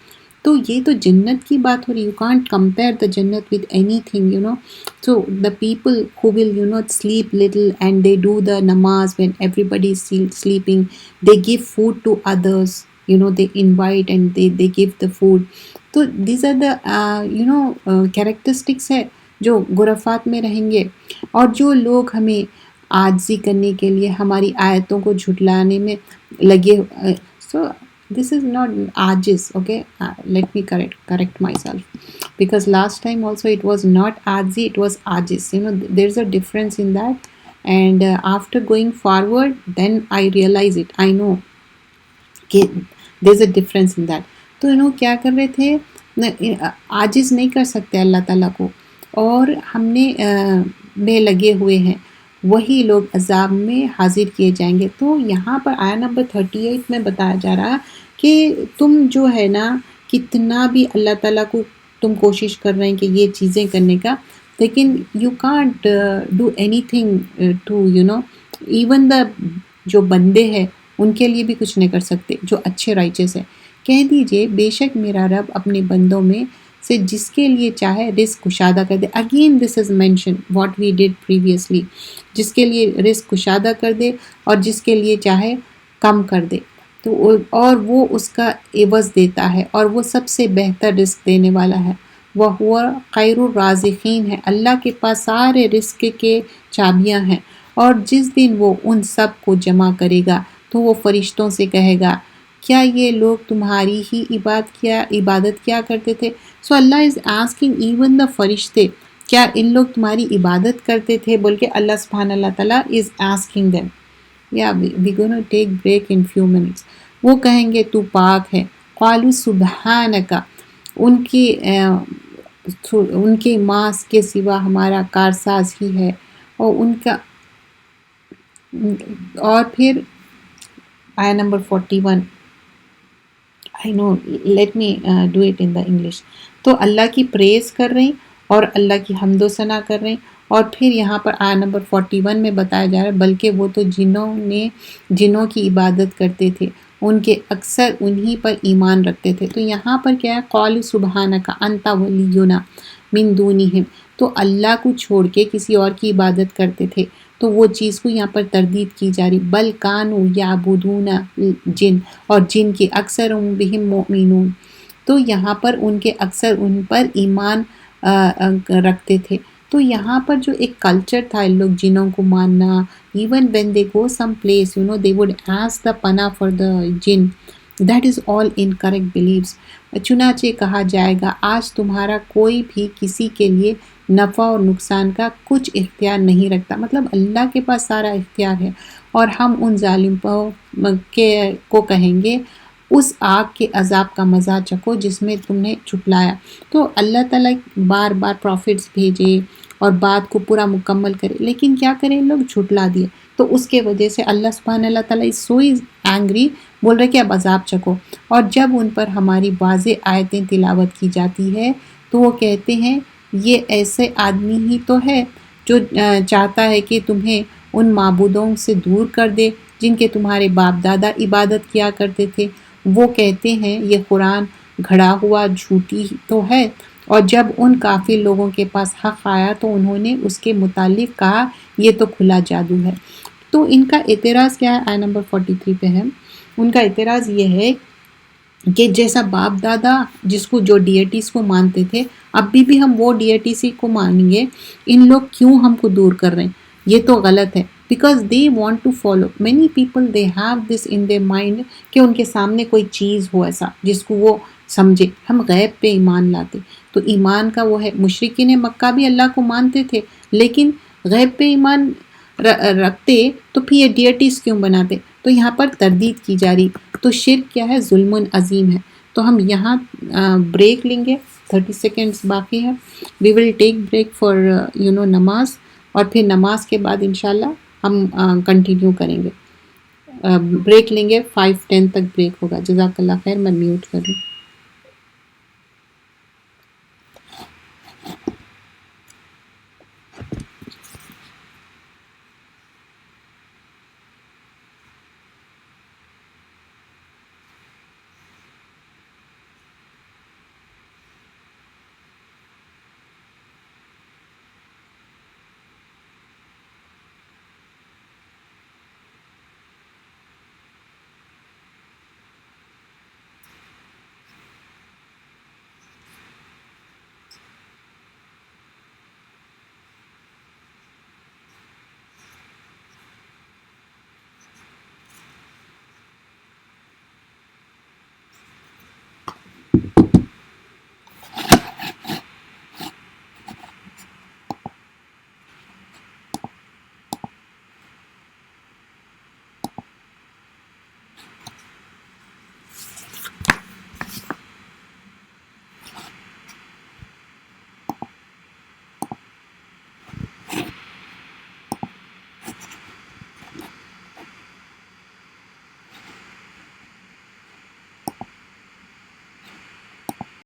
تو یہ تو جنت کی بات ہو رہی. یو کانٹ کمپیئر دا جنت with any thing So the people who will sleep little and they do the namaz when everybody is still sleeping, they give food to others, they invite and they give the food. So these are the characteristics ہے جو غرفات میں رہیں گے. اور جو لوگ ہمیں عاجزی کرنے کے لیے ہماری آیتوں کو جھٹلانے میں لگے، so this is not ajiz, okay. Let me correct myself, because last time also it was not aji, it was ajiz. There's a difference in that, and after going forward then I realize it, I know کہ there's a difference in that. تو کیا کر رہے تھے، عاجز نہیں کر سکتے اللہ تعالیٰ کو، اور ہم نے میں لگے ہوئے ہیں، وہی لوگ عذاب میں حاضر کیے جائیں گے. تو یہاں پر آیا نمبر 38 میں بتایا جا رہا کہ تم جو ہے نا کتنا بھی اللہ تعالیٰ کو تم کوشش کر رہے ہیں کہ یہ چیزیں کرنے کا، لیکن you can't do anything to even the جو بندے ہیں ان کے لیے بھی کچھ نہیں کر سکتے جو اچھے رائچس ہیں. کہہ دیجئے بے شک میرا رب اپنے بندوں میں سے جس کے لیے چاہے رزق کشادہ کر دے. Again this is mention what we did previously, جس کے لیے رزق کشادہ کر دے اور جس کے لیے چاہے کم کر دے. تو اور وہ اس کا عوض دیتا ہے، اور وہ سب سے بہتر رزق دینے والا ہے. وہ خیر الرازقین ہے، اللہ کے پاس سارے رزق کے چابیاں ہیں. اور جس دن وہ ان سب کو جمع کرے گا تو وہ فرشتوں سے کہے گا کیا یہ لوگ تمہاری ہی عبادت کیا کرتے تھے. سو اللہ از آسکنگ ایون دا فرشتے، کیا ان لوگ تمہاری عبادت کرتے تھے، بول کے اللہ سبحانہ اللہ تعالیٰ از آسکنگ دیم. یا وی گونا ٹیک بریک ان فیو منٹس. وہ کہیں گے تو پاک ہے. قالوا سبحانک، ان کے ماس کے سوا ہمارا کارساز ہی ہے. اور ان کا، اور پھر آیا number 41. I know, let me do it in the English. تو اللہ کی پریز کر رہے ہیں اور اللہ کی حمد و ثنا کر رہے ہیں. اور پھر یہاں پر آیا نمبر 41 میں بتایا جا رہا ہے بلکہ وہ تو جنوں کی عبادت کرتے تھے، ان کے اکثر انہی پر ایمان رکھتے تھے. تو یہاں پر کیا ہے، قالوا سبحانک انت ولینا من دونہم، تو اللہ کو چھوڑ کے کسی اور کی عبادت کرتے تھے. تو وہ چیز کو یہاں پر تردید کی جا رہی، بل کانوا یعبدون جن، اور جن کے اکثر بہم مؤمنون، تو یہاں پر ان کے اکثر ان پر ایمان رکھتے تھے. تو یہاں پر جو ایک کلچر تھا ان لوگ جنوں کو ماننا، even when they go some place they would ask the پناہ for the جن. That is all incorrect beliefs. چنانچہ کہا جائے گا آج تمہارا کوئی بھی کسی کے لیے نفع اور نقصان کا کچھ اختیار نہیں رکھتا. مطلب اللہ کے پاس سارا اختیار ہے. اور ہم ان ظالموں کو کہیں گے اس آگ کے عذاب کا مزہ چکھو جس میں تم نے جھٹلایا. تو اللہ تعالیٰ بار بار پروفٹس بھیجے اور بات کو پورا مکمل کرے، لیکن کیا کریں لوگ جھٹلا دیے. تو اس کے وجہ سے اللہ سبحانہ اللہ تعالیٰ is so angry، بول رہے کہ اب عذاب چکھو. اور جب ان پر ہماری واضح آیتیں تلاوت کی جاتی ہے تو وہ کہتے ہیں یہ ایسے آدمی ہی تو ہے جو چاہتا ہے کہ تمہیں ان معبودوں سے دور کر دے جن کے تمہارے باپ دادا عبادت کیا کرتے تھے. وہ کہتے ہیں یہ قرآن گھڑا ہوا جھوٹی تو ہے. اور جب ان کافر لوگوں کے پاس حق آیا تو انہوں نے اس کے متعلق کہا یہ تو کھلا جادو ہے. تو ان کا اعتراض کیا ہے، آیت نمبر 43 پہ ہے. ان کا اعتراض یہ ہے کہ جیسا باپ دادا جس کو جو ڈیٹیز کو مانتے تھے ابھی بھی ہم وہ ڈیٹیز کو مانیں گے، ان لوگ کیوں ہم کو دور کر رہے ہیں؟ یہ تو غلط ہے. because they want to follow many people, they have this in their mind کہ ان کے سامنے کوئی چیز ہو ایسا جس کو وہ سمجھے. ہم غیب پہ ایمان لاتے، تو ایمان کا وہ ہے. مشرکین مکہ بھی اللہ کو مانتے تھے لیکن غیب پہ ایمان رکھتے تو پھر یہ ڈیٹیز کیوں بناتے؟ تو یہاں پر تردید کی جا رہی. تو شرک کیا ہے؟ ظلم عظیم ہے. تو ہم یہاں بریک لیں گے، 30 سیکنڈز باقی ہے. وی ول ٹیک بریک فار نماز، اور پھر نماز کے بعد انشاءاللہ ہم کنٹینیو کریں گے. بریک لیں گے، 5:10 تک بریک ہوگا. جزاک اللہ خیر. میں میوٹ کروں.